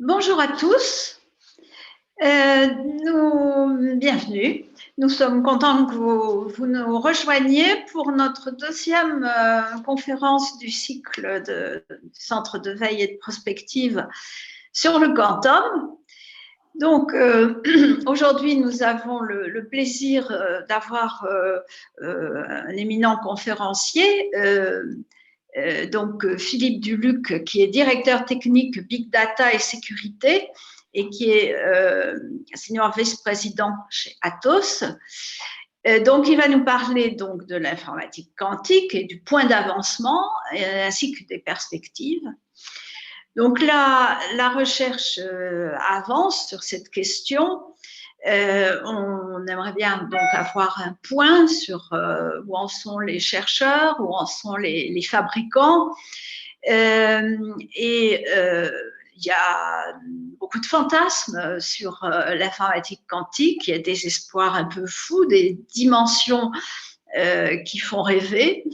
Bonjour à tous, bienvenue. Nous sommes contents que vous nous rejoigniez pour notre deuxième conférence du cycle du Centre de veille et de prospective sur le quantum. Donc, aujourd'hui, nous avons le plaisir d'avoir un éminent conférencier, donc Philippe Duluc, qui est directeur technique Big Data et Sécurité et qui est senior vice-président chez Atos. Donc, il va nous parler donc de l'informatique quantique et du point d'avancement ainsi que des perspectives. Donc, la recherche avance sur cette question. On aimerait bien donc avoir un point sur où en sont les chercheurs, où en sont les fabricants. Il y a beaucoup de fantasmes sur l'informatique quantique. Il y a des espoirs un peu fous, des dimensions qui font rêver.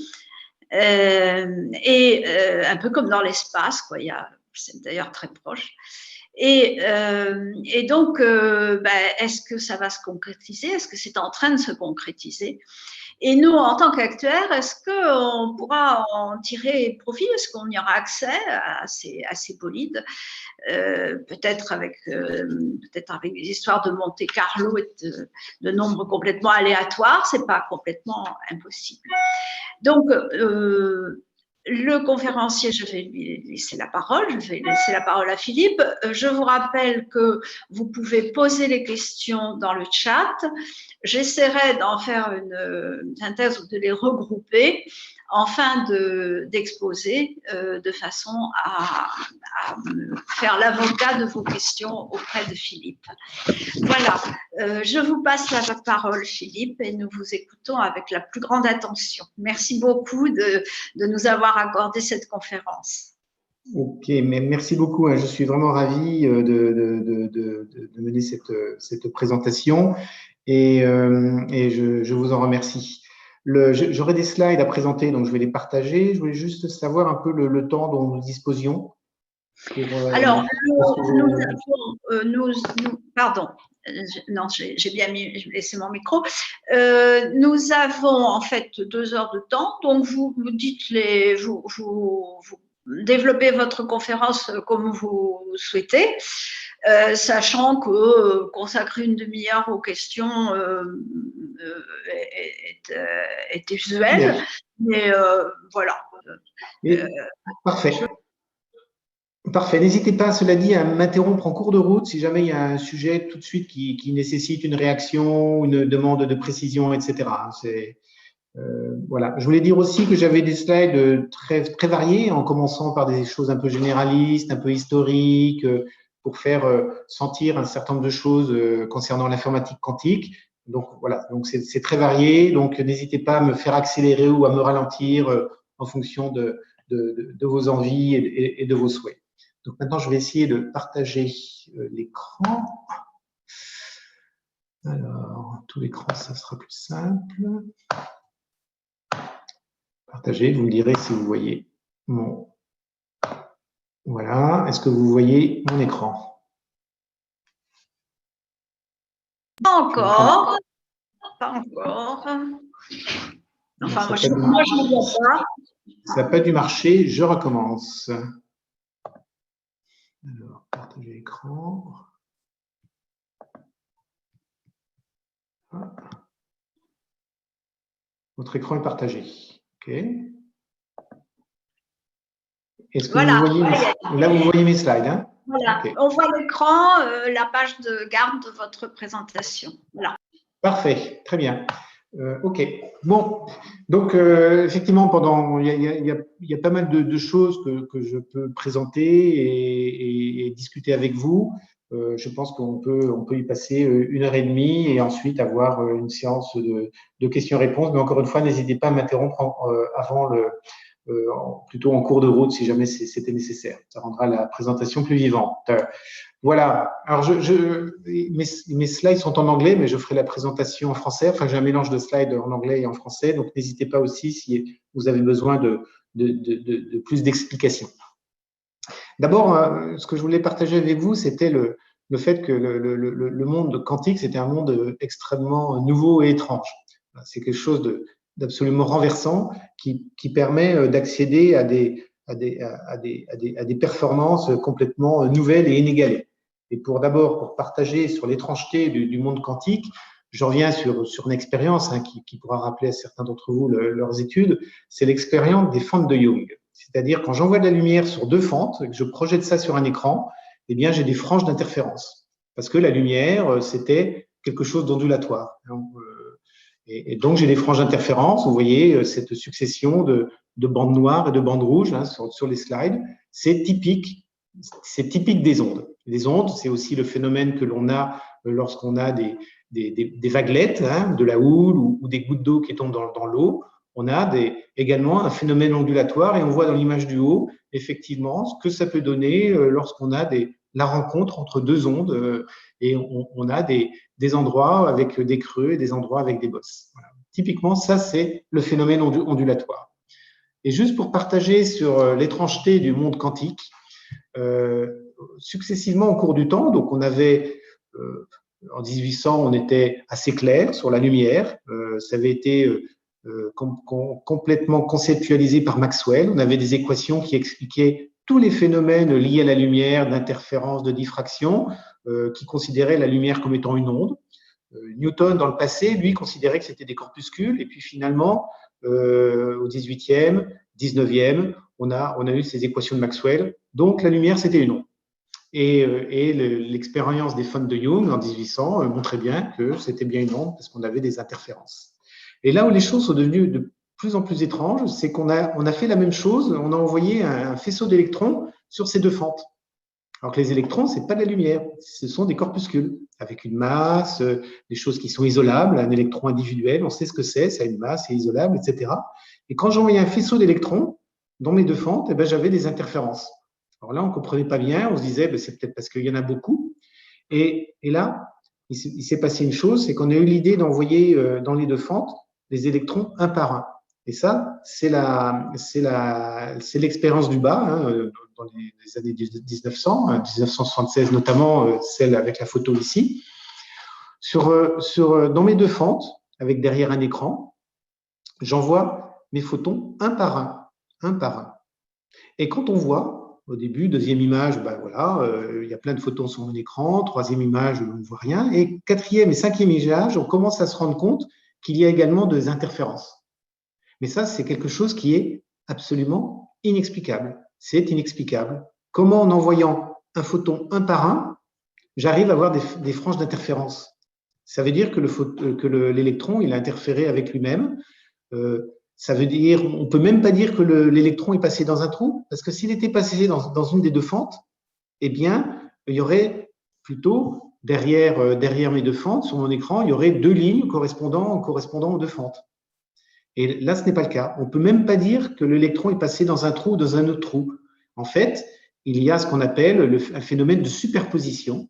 Un peu comme dans l'espace, quoi. C'est d'ailleurs très proche. Et donc, est-ce que ça va se concrétiser? Est-ce que c'est en train de se concrétiser? Et nous, en tant qu'acteurs, est-ce qu'on pourra en tirer profit? Est-ce qu'on y aura accès à ces bolides? Peut-être avec des histoires de Monte Carlo et de nombres complètement aléatoires, c'est pas complètement impossible. Donc, le conférencier, je vais lui laisser la parole, je vais laisser la parole à Philippe. Je vous rappelle que vous pouvez poser les questions dans le chat. J'essaierai d'en faire une synthèse ou de les regrouper en fin d'exposer de façon à faire l'avocat de vos questions auprès de Philippe. Voilà, je vous passe la parole, Philippe, et nous vous écoutons avec la plus grande attention. Merci beaucoup de nous avoir accordé cette conférence. Ok, mais merci beaucoup. Je suis vraiment ravi de mener cette présentation et je vous en remercie. J'aurai des slides à présenter, donc je vais les partager. Je voulais juste savoir un peu le temps dont nous disposions. Alors, pardon, non, j'ai bien laissé mon micro. Nous avons en fait 2 heures de temps, donc vous développez votre conférence comme vous souhaitez, sachant que consacrer une demi-heure aux questions est usuel, mais voilà. Parfait. Parfait. N'hésitez pas, cela dit, à m'interrompre en cours de route si jamais il y a un sujet tout de suite qui nécessite une réaction, une demande de précision, etc. Voilà. Je voulais dire aussi que j'avais des slides très variés, en commençant par des choses un peu généralistes, un peu historiques, pour faire sentir un certain nombre de choses concernant l'informatique quantique. Donc voilà, donc c'est très varié. Donc n'hésitez pas à me faire accélérer ou à me ralentir en fonction de vos envies et de vos souhaits. Donc maintenant, je vais essayer de partager l'écran. Alors, tout l'écran, ça sera plus simple. Partagez, vous me direz si vous voyez mon… Voilà, est-ce que vous voyez mon écran? Pas encore. Pas encore. Enfin, moi, je ne vois pas. Ça n'a pas dû marcher, je recommence. Alors, partager l'écran. Votre écran est partagé. OK. Est-ce que voilà, vous voyez là, vous voyez mes slides, hein? Voilà, okay. On voit l'écran, la page de garde de votre présentation. Voilà. Parfait, très bien. OK. Bon, donc effectivement, il y a pas mal de choses que je peux présenter et discuter avec vous. Je pense qu'on peut y passer 1h30 et ensuite avoir une séance de questions-réponses. Mais encore une fois, n'hésitez pas à m'interrompre avant plutôt en cours de route si jamais c'était nécessaire. Ça rendra la présentation plus vivante. Voilà. Alors, mes slides sont en anglais, mais je ferai la présentation en français. Enfin, j'ai un mélange de slides en anglais et en français. Donc, n'hésitez pas aussi si vous avez besoin de plus d'explications. D'abord, ce que je voulais partager avec vous, c'était le fait que le monde quantique, c'était un monde extrêmement nouveau et étrange. C'est quelque chose d'absolument renversant qui permet d'accéder à des performances complètement nouvelles et inégalées. Et pour partager sur l'étrangeté du monde quantique, je reviens sur une expérience qui pourra rappeler à certains d'entre vous leurs études, c'est l'expérience des fentes de Young. C'est-à-dire quand j'envoie de la lumière sur deux fentes et que je projette ça sur un écran, eh bien j'ai des franges d'interférence. Parce que la lumière, c'était quelque chose d'ondulatoire. Et donc j'ai des franges d'interférence. Vous voyez cette succession de bandes noires et de bandes rouges sur les slides. C'est typique des ondes. Les ondes, c'est aussi le phénomène que l'on a lorsqu'on a des vaguelettes, de la houle ou des gouttes d'eau qui tombent dans l'eau. On a également un phénomène ondulatoire et on voit dans l'image du haut, effectivement, ce que ça peut donner lorsqu'on a la rencontre entre deux ondes et on a des endroits avec des creux et des endroits avec des bosses. Voilà. Typiquement, ça, c'est le phénomène ondulatoire. Et juste pour partager sur l'étrangeté du monde quantique, successivement au cours du temps, donc on avait en 1800, on était assez clair sur la lumière. Ça avait été complètement conceptualisé par Maxwell. On avait des équations qui expliquaient tous les phénomènes liés à la lumière, d'interférence, de diffraction, qui considéraient la lumière comme étant une onde. Newton, dans le passé, lui, considérait que c'était des corpuscules. Et puis finalement, au 18e, 19e, on a eu ces équations de Maxwell. Donc la lumière, c'était une onde. Et l'expérience des fentes de Young en 1800 montrait bien que c'était bien une onde parce qu'on avait des interférences. Et là où les choses sont devenues de plus en plus étranges, c'est qu'on a fait la même chose, on a envoyé un faisceau d'électrons sur ces deux fentes. Alors que les électrons, ce n'est pas de la lumière, ce sont des corpuscules avec une masse, des choses qui sont isolables. Un électron individuel, on sait ce que c'est, ça a une masse, c'est isolable, etc. Et quand j'envoyais un faisceau d'électrons dans mes deux fentes, j'avais des interférences. Alors là, on ne comprenait pas bien, on se disait, c'est peut-être parce qu'il y en a beaucoup. Et là, il s'est passé une chose, c'est qu'on a eu l'idée d'envoyer dans les deux fentes des électrons un par un. Et ça, c'est l'expérience du bas dans les années 1900, 1976 notamment, celle avec la photo ici. Dans mes deux fentes, avec derrière un écran, j'envoie mes photons un par un. Et quand on voit, au début, deuxième image, il y a plein de photons sur mon écran, troisième image, on ne voit rien, et quatrième et cinquième image, on commence à se rendre compte qu'il y a également des interférences. Mais ça, c'est quelque chose qui est absolument inexplicable. C'est inexplicable. Comment, en envoyant un photon un par un, j'arrive à avoir des franges d'interférence? Ça veut dire que l'électron, il a interféré avec lui-même. Ça veut dire, on ne peut même pas dire que l'électron est passé dans un trou, parce que s'il était passé dans une des deux fentes, eh bien, il y aurait plutôt, derrière mes deux fentes, sur mon écran, il y aurait deux lignes correspondant aux deux fentes. Et là, ce n'est pas le cas. On ne peut même pas dire que l'électron est passé dans un trou ou dans un autre trou. En fait, il y a ce qu'on appelle un phénomène de superposition,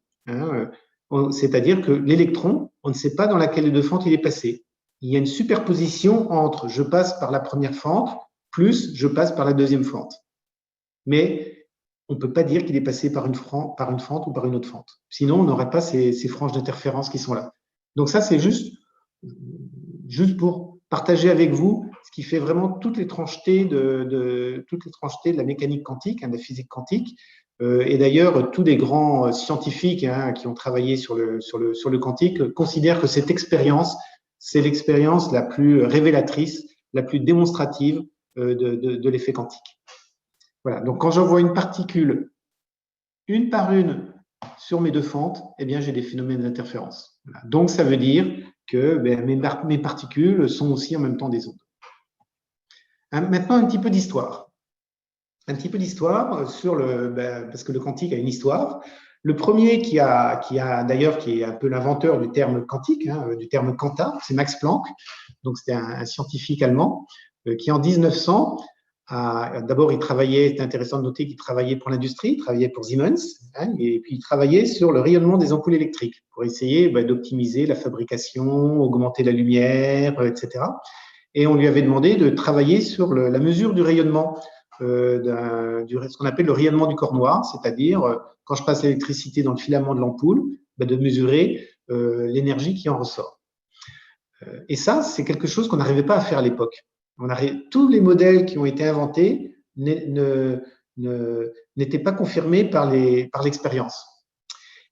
c'est-à-dire que l'électron, on ne sait pas dans laquelle des deux fentes il est passé. Il y a une superposition entre je passe par la première fente plus je passe par la deuxième fente. Mais on ne peut pas dire qu'il est passé par une fente ou par une autre fente. Sinon, on n'aurait pas ces franges d'interférence qui sont là. Donc ça, c'est juste pour partager avec vous ce qui fait vraiment toute l'étrangeté de la mécanique quantique, de la physique quantique. Et d'ailleurs, tous les grands scientifiques qui ont travaillé sur le quantique considèrent que cette expérience, c'est l'expérience la plus révélatrice, la plus démonstrative de l'effet quantique. Voilà. Donc, quand j'envoie une particule une par une sur mes deux fentes, eh bien, j'ai des phénomènes d'interférence. Voilà. Donc, ça veut dire que mes particules sont aussi en même temps des ondes. Maintenant, un petit peu d'histoire. Un petit peu d'histoire sur parce que le quantique a une histoire. Le premier qui est un peu l'inventeur du terme quantique, du terme quanta, c'est Max Planck. Donc, c'était un scientifique allemand qui, en 1900, d'abord, c'est intéressant de noter qu'il travaillait pour l'industrie, il travaillait pour Siemens, et puis il travaillait sur le rayonnement des ampoules électriques pour essayer d'optimiser la fabrication, augmenter la lumière, etc. Et on lui avait demandé de travailler sur la mesure du rayonnement ce qu'on appelle le rayonnement du corps noir, c'est-à-dire quand je passe l'électricité dans le filament de l'ampoule, de mesurer l'énergie qui en ressort. Et ça, c'est quelque chose qu'on n'arrivait pas à faire à l'époque. Tous les modèles qui ont été inventés n'étaient pas confirmés par l'expérience.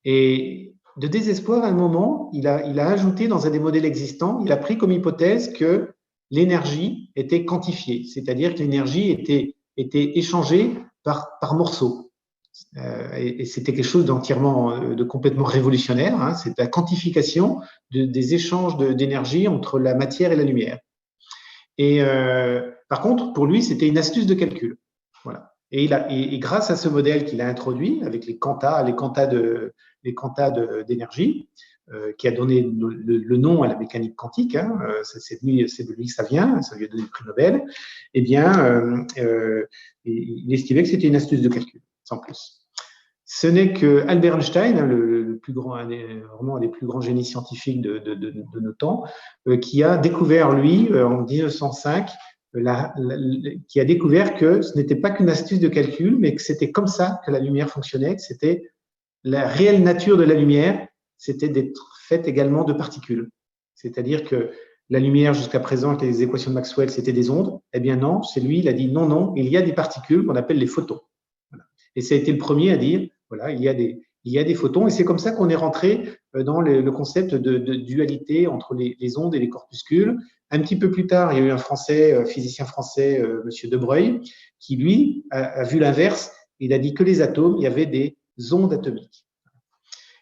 Et de désespoir, à un moment, il a ajouté dans un des modèles existants, il a pris comme hypothèse que l'énergie était quantifiée, c'est-à-dire que l'énergie était échangée par morceaux. Et c'était quelque chose de complètement révolutionnaire, hein, c'est la quantification des échanges d'énergie entre la matière et la lumière. Et par contre, pour lui, c'était une astuce de calcul. Voilà. Et grâce à ce modèle qu'il a introduit avec les quantas d'énergie, qui a donné le nom à la mécanique quantique, hein, c'est de lui que ça vient, ça lui a donné le prix Nobel, eh bien, il estimait que c'était une astuce de calcul, sans plus. Ce n'est que Albert Einstein, le plus grand, vraiment un des plus grands génies scientifiques de nos temps, qui a découvert, lui, en 1905, qui a découvert que ce n'était pas qu'une astuce de calcul, mais que c'était comme ça que la lumière fonctionnait, que c'était la réelle nature de la lumière, c'était d'être faite également de particules. C'est-à-dire que la lumière, jusqu'à présent, avec les équations de Maxwell, c'était des ondes. Eh bien non, c'est lui, il a dit non, il y a des particules qu'on appelle les photons. Voilà. Et ça a été le premier à dire, voilà, il y a des photons, et c'est comme ça qu'on est rentré dans le concept de dualité entre les ondes et les corpuscules. Un petit peu plus tard, il y a eu un physicien français, Monsieur De Broglie, qui lui a vu l'inverse. Il a dit que les atomes, il y avait des ondes atomiques.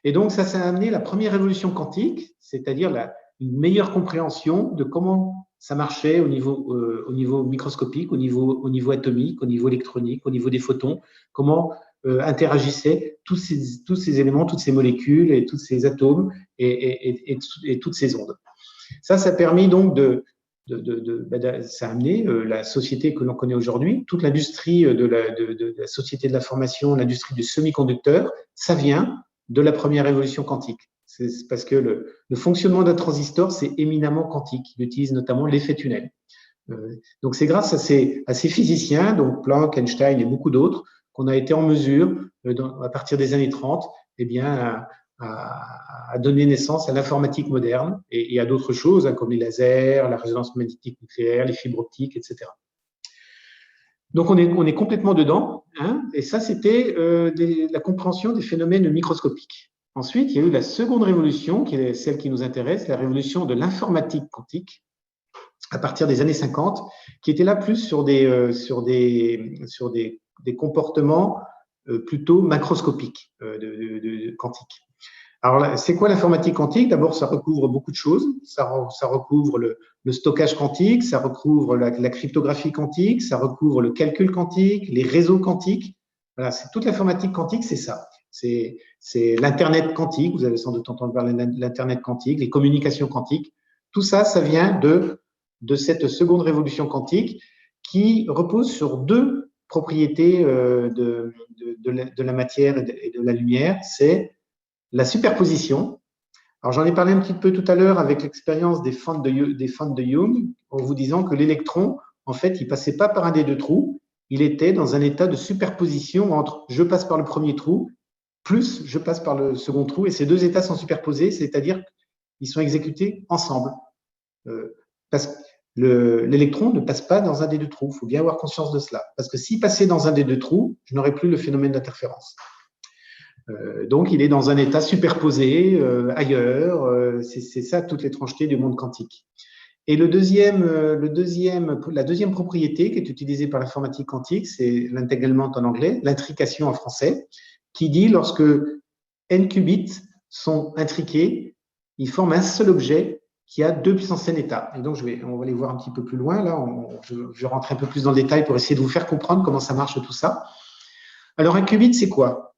Et donc ça a amené la première révolution quantique, c'est-à-dire une meilleure compréhension de comment ça marchait au niveau microscopique, au niveau atomique, au niveau électronique, au niveau des photons, comment interagissaient tous ces éléments, toutes ces molécules et tous ces atomes et toutes ces ondes. Ça a permis donc ça a amené la société que l'on connaît aujourd'hui, toute l'industrie de la société de l'information, l'industrie du semi-conducteur, ça vient de la première révolution quantique. C'est parce que le fonctionnement d'un transistor, c'est éminemment quantique. Il utilise notamment l'effet tunnel. Donc, c'est grâce à ces physiciens, donc Planck, Einstein et beaucoup d'autres, qu'on a été en mesure, à partir des années 30, eh bien, à donner naissance à l'informatique moderne et à d'autres choses, hein, comme les lasers, la résonance magnétique nucléaire, les fibres optiques, etc. Donc, on est complètement dedans, hein, et ça, c'était la compréhension des phénomènes microscopiques. Ensuite, il y a eu la seconde révolution, qui est celle qui nous intéresse, la révolution de l'informatique quantique, à partir des années 50, qui était là plus sur des comportements plutôt macroscopiques quantiques. Alors, c'est quoi l'informatique quantique? D'abord, ça recouvre beaucoup de choses. Ça recouvre le stockage quantique, ça recouvre la cryptographie quantique, ça recouvre le calcul quantique, les réseaux quantiques. Voilà, c'est toute l'informatique quantique, c'est ça. C'est l'Internet quantique, vous avez sans doute entendu parler de l'Internet quantique, les communications quantiques. Tout ça, ça vient de cette seconde révolution quantique qui repose sur deux propriétés de la matière et de la lumière. C'est la superposition. Alors, j'en ai parlé un petit peu tout à l'heure avec l'expérience des fentes de Young, en vous disant que l'électron, en fait, il passait pas par un des deux trous, il était dans un état de superposition entre je passe par le premier trou, plus je passe par le second trou, et ces deux états sont superposés, c'est-à-dire qu'ils sont exécutés ensemble. Parce que l'électron ne passe pas dans un des deux trous, il faut bien avoir conscience de cela. Parce que s'il passait dans un des deux trous, je n'aurais plus le phénomène d'interférence. Donc, il est dans un état superposé ailleurs. C'est ça toute l'étrangeté du monde quantique. Et la deuxième propriété qui est utilisée par l'informatique quantique, c'est l'entanglement en anglais, l'intrication en français, qui dit lorsque n qubits sont intriqués, ils forment un seul objet qui a 2 puissance n états. Et donc, on va aller voir un petit peu plus loin. Là, je rentre un peu plus dans le détail pour essayer de vous faire comprendre comment ça marche tout ça. Alors, un qubit, c'est quoi?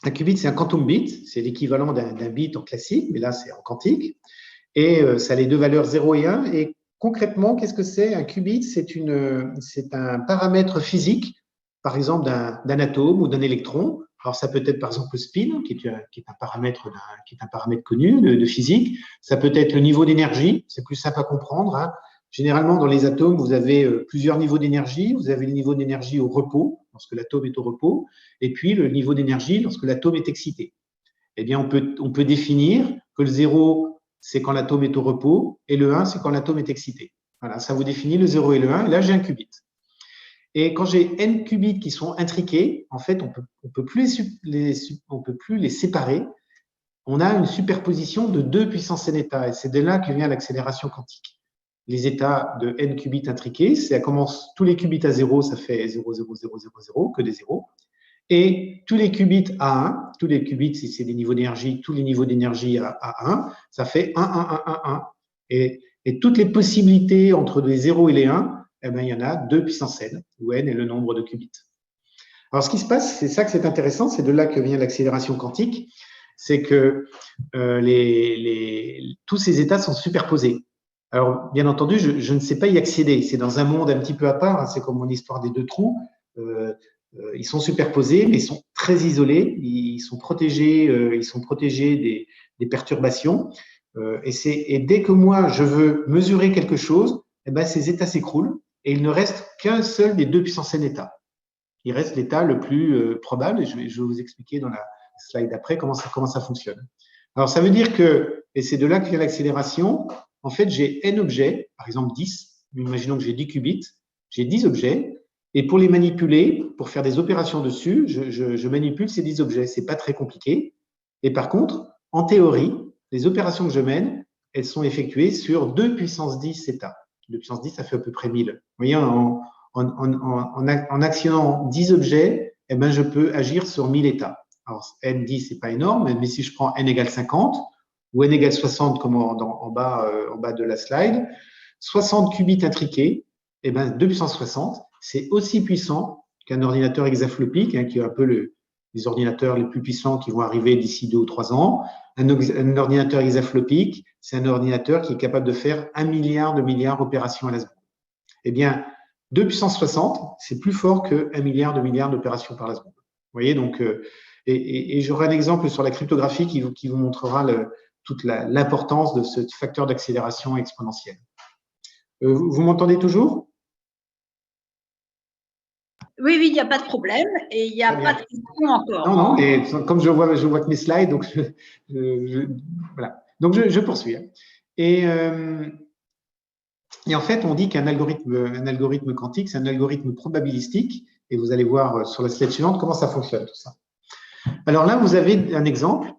Un qubit, c'est un quantum bit, c'est l'équivalent d'un bit en classique, mais là, c'est en quantique. Et ça a les deux valeurs 0 et 1. Et concrètement, qu'est-ce que c'est? Un qubit, c'est un paramètre physique, par exemple, d'un atome ou d'un électron. Alors, ça peut être, par exemple, le spin, qui est un paramètre connu de physique. Ça peut être le niveau d'énergie, c'est plus simple à comprendre, hein. Généralement, dans les atomes, vous avez plusieurs niveaux d'énergie. Vous avez le niveau d'énergie au repos, lorsque l'atome est au repos, et puis le niveau d'énergie lorsque l'atome est excité. Eh bien, on peut définir que le 0, c'est quand l'atome est au repos, et le 1, c'est quand l'atome est excité. Voilà, ça vous définit le 0 et le 1, et là, j'ai un qubit. Et quand j'ai n qubits qui sont intriqués, en fait, on peut plus les séparer. On a une superposition de 2 puissance n états, et c'est de là que vient l'accélération quantique. Les états de n qubits intriqués, ça commence tous les qubits à 0, ça fait 0, 0, 0, 0, 0, que des 0. Et tous les qubits à 1, tous les qubits, si c'est des niveaux d'énergie, tous les niveaux d'énergie à 1, ça fait 1, 1, 1, 1, 1. Et toutes les possibilités entre les 0 et les 1, eh bien, il y en a 2 puissance n, où n est le nombre de qubits. Alors, ce qui se passe, c'est ça que c'est intéressant, c'est de là que vient l'accélération quantique, c'est que tous ces états sont superposés. Alors, bien entendu, je ne sais pas y accéder. C'est dans un monde un petit peu à part. Hein, c'est comme mon histoire des deux trous. Ils sont superposés, mais ils sont très isolés. Ils sont protégés des perturbations. Et dès que moi, je veux mesurer quelque chose, eh ben, ces états s'écroulent et il ne reste qu'un seul des 2 puissance n états. Il reste l'état le plus probable. Et je vais vous expliquer dans la slide d'après comment ça fonctionne. Alors, ça veut dire que, et c'est de là que vient l'accélération, en fait, j'ai n objets, par exemple 10. Imaginons que j'ai 10 qubits, j'ai 10 objets. Et pour les manipuler, pour faire des opérations dessus, je manipule ces 10 objets. Ce n'est pas très compliqué. Et par contre, en théorie, les opérations que je mène, elles sont effectuées sur 2 puissance 10 états. 2 puissance 10, ça fait à peu près 1000. Vous voyez, en actionnant 10 objets, eh ben, je peux agir sur 1000 états. Alors, n10, ce n'est pas énorme, mais si je prends n égale 50 ou n égale 60, comme en bas de la slide, 60 qubits intriqués, eh ben, 2 puissance 60, c'est aussi puissant qu'un ordinateur hexaflopique, hein, qui est un peu les ordinateurs les plus puissants qui vont arriver d'ici 2 ou 3 ans. Un ordinateur hexaflopique, c'est un ordinateur qui est capable de faire 1 milliard de milliards d'opérations à la seconde. Eh bien, 2 puissance 60, c'est plus fort que 1 milliard de milliards d'opérations par la seconde. Vous voyez, donc, et j'aurai un exemple sur la cryptographie qui vous montrera toute l'importance de ce facteur d'accélération exponentielle. Vous m'entendez toujours? Oui, il n'y a pas de problème et il n'y a pas de question encore. Non, et comme je vois que mes slides, donc voilà. Donc je poursuis. Et en fait, on dit qu'un algorithme quantique, c'est un algorithme probabilistique, et vous allez voir sur la slide suivante comment ça fonctionne tout ça. Alors là, vous avez un exemple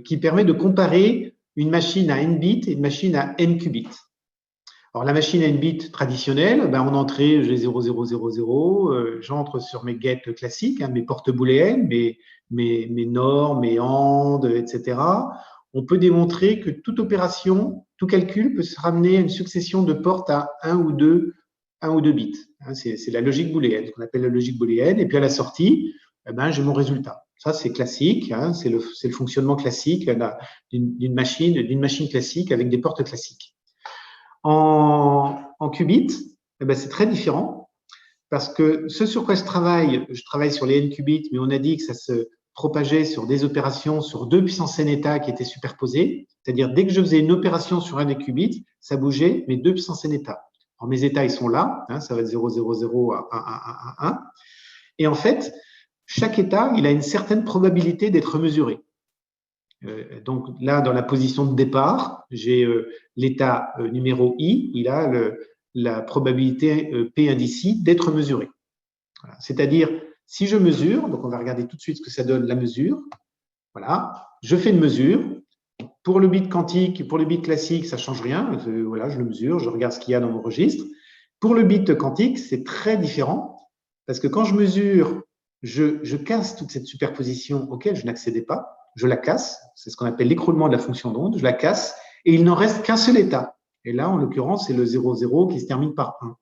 qui permet de comparer une machine à n bits et une machine à n qubits. Alors, la machine à n bits traditionnelle, ben, en entrée, j'ai 0, 0, 0, 0, j'entre sur mes gates classiques, hein, mes portes booléennes, mes NOR, mes AND, etc. On peut démontrer que toute opération, tout calcul peut se ramener à une succession de portes à 1 ou 2 bits. Hein, c'est la logique booléenne, ce qu'on appelle la logique booléenne. Et puis, à la sortie, eh ben, j'ai mon résultat. Ça, c'est classique, hein, c'est le fonctionnement classique d'une machine classique avec des portes classiques. En qubits, eh ben, c'est très différent parce que ce sur quoi je travaille sur les n qubits, mais on a dit que ça se propageait sur des opérations sur 2 puissance n états qui étaient superposés. C'est-à-dire, dès que je faisais une opération sur un des qubits, ça bougeait mes 2 puissance n états. Alors, mes états, ils sont là, hein, ça va de 0, 0, 0 à 1, 1, 1, 1. Et en fait, chaque état, il a une certaine probabilité d'être mesuré. Donc là, dans la position de départ, j'ai l'état numéro I, il a la probabilité P indici d'être mesuré. Voilà. C'est-à-dire, si je mesure, donc on va regarder tout de suite ce que ça donne, la mesure. Voilà, je fais une mesure. Pour le bit quantique, pour le bit classique, ça ne change rien. Voilà, je le mesure, je regarde ce qu'il y a dans mon registre. Pour le bit quantique, c'est très différent parce que quand je mesure, je casse toute cette superposition auquel je n'accédais pas. Je la casse, c'est ce qu'on appelle l'écroulement de la fonction d'onde, je la casse, et il n'en reste qu'un seul état. Et là, en l'occurrence, c'est le 0, 0 qui se termine par 1.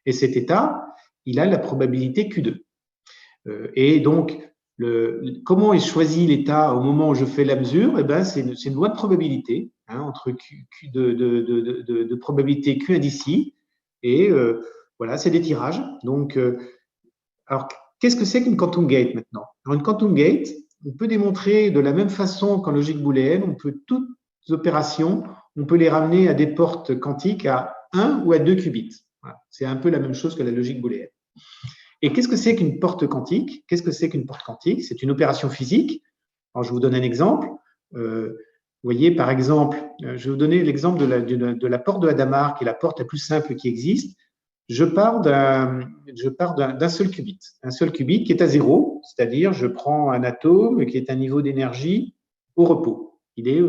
Et cet état, il a la probabilité Q2. Et donc, comment est choisi l'état au moment où je fais la mesure? Eh ben, c'est une loi de probabilité, hein, entre de probabilité Q indici, et voilà, c'est des tirages. Donc, alors, qu'est-ce que c'est qu'une quantum gate maintenant? Alors, une quantum gate, on peut démontrer de la même façon qu'en logique booléenne, on peut toutes les opérations, on peut les ramener à des portes quantiques à 1 ou à 2 qubits. Voilà. C'est un peu la même chose que la logique booléenne. Et qu'est-ce que c'est qu'une porte quantique? Qu'est-ce que c'est qu'une porte quantique? C'est une opération physique. Alors, je vous donne un exemple. Vous voyez, par exemple, je vais vous donner l'exemple de la porte de Hadamard, qui est la porte la plus simple qui existe. Je pars d'un seul qubit. Un seul qubit qui est à 0, c'est-à-dire je prends un atome qui est un niveau d'énergie au repos. Il est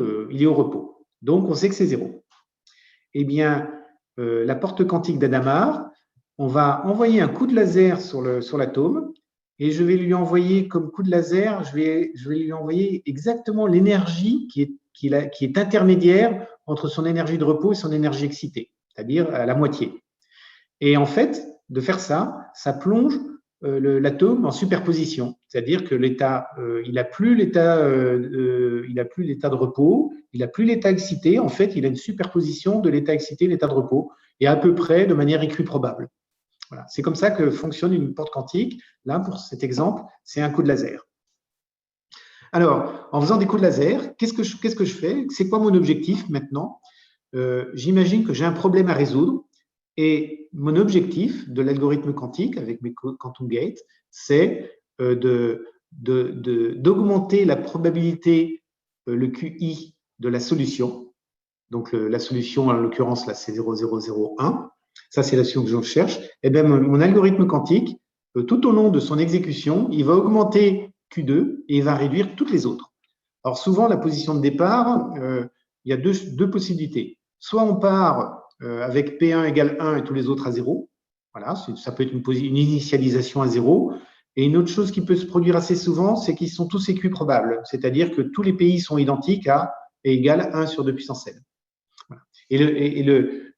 au repos. Donc, on sait que c'est 0. Eh bien, la porte quantique d'Hadamard, on va envoyer un coup de laser sur l'atome et je vais lui envoyer comme coup de laser, je vais lui envoyer exactement l'énergie qui est intermédiaire entre son énergie de repos et son énergie excitée, c'est-à-dire à la moitié. Et en fait, de faire ça, ça plonge l'atome en superposition, c'est-à-dire que il n'a plus l'état de repos, il n'a plus l'état excité. En fait, il a une superposition de l'état excité et l'état de repos, et à peu près de manière équiprobable. Voilà. C'est comme ça que fonctionne une porte quantique. Là, pour cet exemple, c'est un coup de laser. Alors, en faisant des coups de laser, qu'est-ce que je fais? C'est quoi mon objectif maintenant? J'imagine que j'ai un problème à résoudre. Et mon objectif de l'algorithme quantique avec mes quantum gates, c'est d'augmenter la probabilité, le QI de la solution. Donc, la solution, en l'occurrence, là, c'est 0,001. Ça, c'est la solution que je cherche. Et bien, mon algorithme quantique, tout au long de son exécution, il va augmenter Q2 et il va réduire toutes les autres. Alors, souvent, la position de départ, il y a deux possibilités. Soit on part avec P1 égale 1 et tous les autres à 0. Voilà, ça peut être une initialisation à 0. Et une autre chose qui peut se produire assez souvent, c'est qu'ils sont tous équiprobables, c'est-à-dire que tous les pays sont identiques à et égale 1 sur 2 puissance n. Voilà.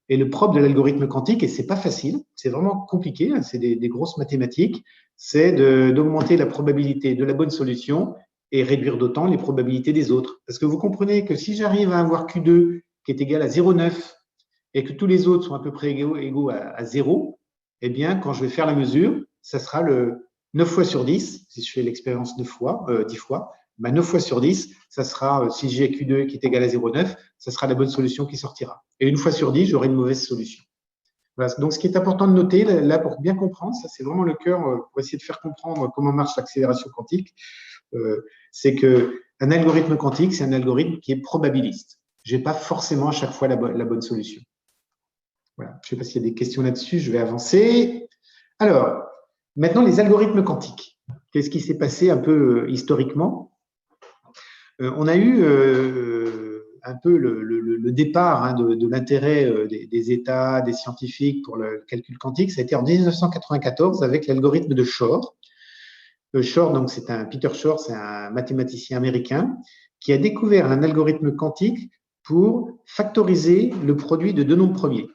Et le propre de l'algorithme quantique, et c'est pas facile, c'est vraiment compliqué, hein, c'est des grosses mathématiques, c'est d'augmenter la probabilité de la bonne solution et réduire d'autant les probabilités des autres. Parce que vous comprenez que si j'arrive à avoir Q2 qui est égal à 0,9 et que tous les autres sont à peu près égaux à 0, eh bien, quand je vais faire la mesure, ça sera le 9 fois sur 10, si je fais l'expérience 10 fois, ben 9 fois sur 10, ça sera, si j'ai Q2 qui est égal à 0,9, ça sera la bonne solution qui sortira. Et une fois sur 10, j'aurai une mauvaise solution. Voilà. Donc, ce qui est important de noter, là, pour bien comprendre, ça c'est vraiment le cœur, pour essayer de faire comprendre comment marche l'accélération quantique, c'est qu'un algorithme quantique, c'est un algorithme qui est probabiliste. Je n'ai pas forcément à chaque fois la bonne solution. Voilà. Je ne sais pas s'il y a des questions là-dessus, je vais avancer. Alors, maintenant, les algorithmes quantiques. Qu'est-ce qui s'est passé un peu historiquement? On a eu un peu le départ, hein, de l'intérêt des États, des scientifiques pour le calcul quantique. Ça a été en 1994 avec l'algorithme de Shor. Shor, donc Peter Shor, c'est un mathématicien américain qui a découvert un algorithme quantique pour factoriser le produit de deux nombres premiers.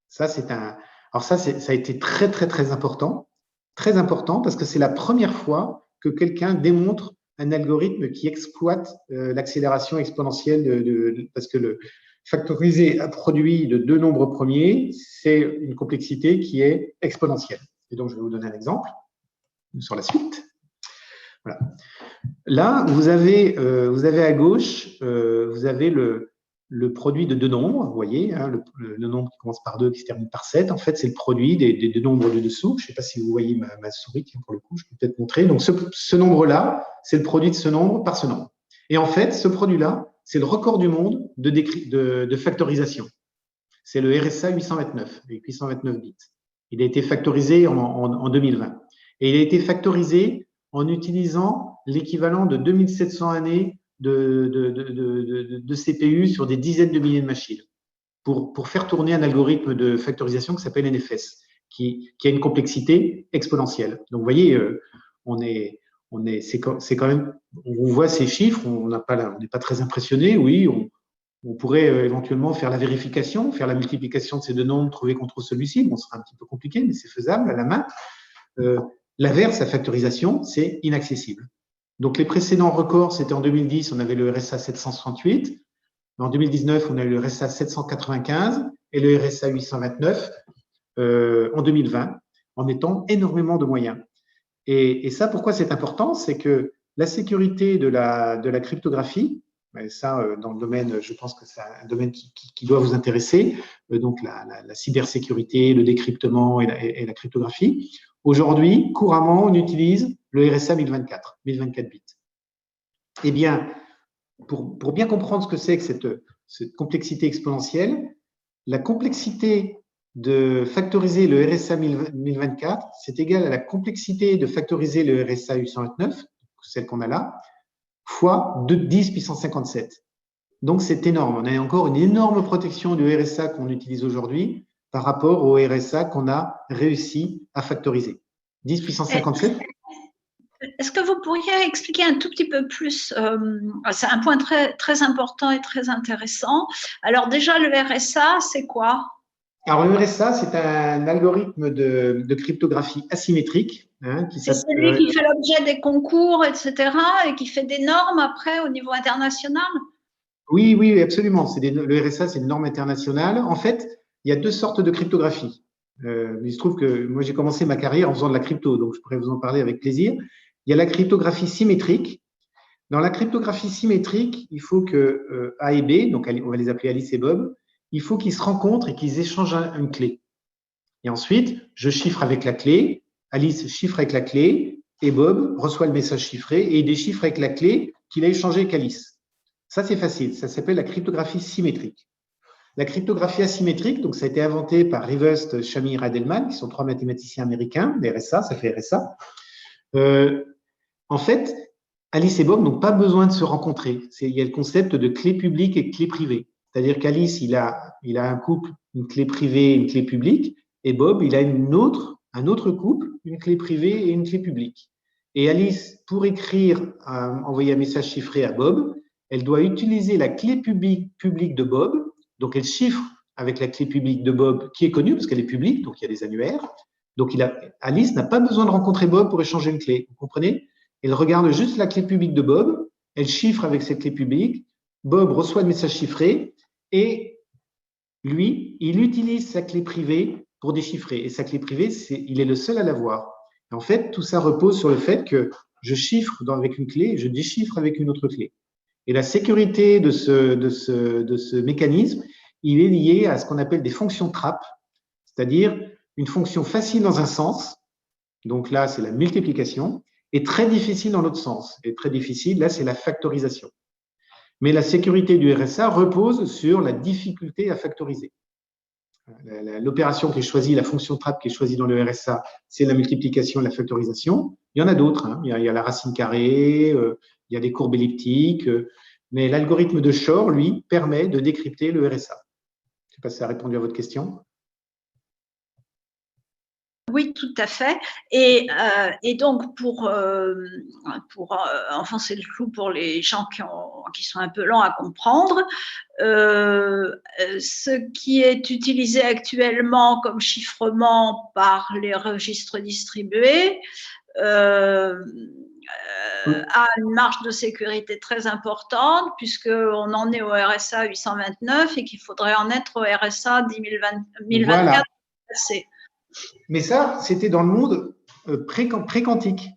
Ça, ça a été très, très, très important parce que c'est la première fois que quelqu'un démontre un algorithme qui exploite l'accélération exponentielle parce que le factoriser un produit de deux nombres premiers, c'est une complexité qui est exponentielle. Et donc, je vais vous donner un exemple sur la suite. Voilà. Là, vous avez à gauche, vous avez le produit de deux nombres, vous voyez, hein, le nombre qui commence par 2, qui se termine par 7, en fait, c'est le produit des deux nombres de dessous. Je ne sais pas si vous voyez ma souris, pour le coup, je peux peut-être montrer. Donc, ce nombre-là, c'est le produit de ce nombre par ce nombre. Et en fait, ce produit-là, c'est le record du monde de factorisation. C'est le RSA 829, avec 829 bits. Il a été factorisé en 2020. Et il a été factorisé en utilisant l'équivalent de 2700 années de CPU sur des dizaines de milliers de machines pour faire tourner un algorithme de factorisation qui s'appelle NFS, qui a une complexité exponentielle. Donc, vous voyez, c'est quand même, on voit ces chiffres, on n'est pas très impressionné. Oui, on pourrait éventuellement faire la vérification, faire la multiplication de ces deux nombres, trouver qu'on trouve celui-ci. Bon, ce sera un petit peu compliqué, mais c'est faisable à la main. L'inverse, la factorisation, c'est inaccessible. Donc, les précédents records, c'était en 2010, on avait le RSA 768. En 2019, on a eu le RSA 795 et le RSA 829 en 2020, en mettant énormément de moyens. Et ça, pourquoi c'est important? C'est que la sécurité de la cryptographie, Mais ça, dans le domaine, je pense que c'est un domaine qui doit vous intéresser, donc la cybersécurité, le décryptement et la cryptographie. Aujourd'hui, couramment, on utilise le RSA 1024 bits. Eh bien, pour bien comprendre ce que c'est que cette complexité exponentielle, la complexité de factoriser le RSA 1024, c'est égal à la complexité de factoriser le RSA 829, celle qu'on a là, fois 10 puissance 57. Donc, c'est énorme. On a encore une énorme protection du RSA qu'on utilise aujourd'hui par rapport au RSA qu'on a réussi à factoriser. 10 puissance 57. Est-ce que vous pourriez expliquer un tout petit peu plus c'est un point très, très important et très intéressant. Alors déjà, le RSA, c'est quoi? Alors, le RSA, c'est un algorithme de cryptographie asymétrique. C'est celui qui fait l'objet des concours, etc., et qui fait des normes après au niveau international? Oui, oui, absolument. Le RSA, c'est une norme internationale. En fait, il y a deux sortes de cryptographie. Il se trouve que moi, j'ai commencé ma carrière en faisant de la crypto, donc je pourrais vous en parler avec plaisir. Il y a la cryptographie symétrique. Dans la cryptographie symétrique, il faut que A et B, donc on va les appeler Alice et Bob, il faut qu'ils se rencontrent et qu'ils échangent une clé. Et ensuite, je chiffre avec la clé, Alice chiffre avec la clé, et Bob reçoit le message chiffré et il déchiffre avec la clé qu'il a échangé avec Alice. Ça, c'est facile. Ça s'appelle la cryptographie symétrique. La cryptographie asymétrique, donc ça a été inventé par Rivest, Shami et Radelman, qui sont trois mathématiciens américains, RSA, ça fait RSA. En fait, Alice et Bob n'ont pas besoin de se rencontrer. Il y a le concept de clé publique et de clé privée. C'est-à-dire qu'Alice, il a un couple, une clé privée et une clé publique, et Bob, il a un autre couple, une clé privée et une clé publique. Et Alice, pour envoyer un message chiffré à Bob, elle doit utiliser la clé publique de Bob. Donc, elle chiffre avec la clé publique de Bob, qui est connue parce qu'elle est publique, donc il y a des annuaires. Donc, Alice n'a pas besoin de rencontrer Bob pour échanger une clé. Vous comprenez? Elle regarde juste la clé publique de Bob, elle chiffre avec cette clé publique, Bob reçoit le message chiffré et lui, il utilise sa clé privée pour déchiffrer. Et sa clé privée, il est le seul à l'avoir. En fait, tout ça repose sur le fait que je chiffre avec une clé et je déchiffre avec une autre clé. Et la sécurité de ce mécanisme, il est lié à ce qu'on appelle des fonctions trappes, c'est-à-dire une fonction facile dans un sens, donc là, c'est la multiplication, et très difficile dans l'autre sens. Et très difficile, là, c'est la factorisation. Mais la sécurité du RSA repose sur la difficulté à factoriser. L'opération qui est choisie, la fonction trappe qui est choisie dans le RSA, c'est la multiplication et la factorisation. Il y en a d'autres. Il y a la racine carrée, il y a des courbes elliptiques. Mais l'algorithme de Shor, lui, permet de décrypter le RSA. Je ne sais pas si ça a répondu à votre question. Oui, tout à fait. Et donc, pour enfoncer le clou pour les gens qui sont un peu lents à comprendre, ce qui est utilisé actuellement comme chiffrement par les registres distribués a une marge de sécurité très importante puisqu'on en est au RSA 829 et qu'il faudrait en être au RSA 1024. Voilà. Mais ça, c'était dans le monde pré-quantique.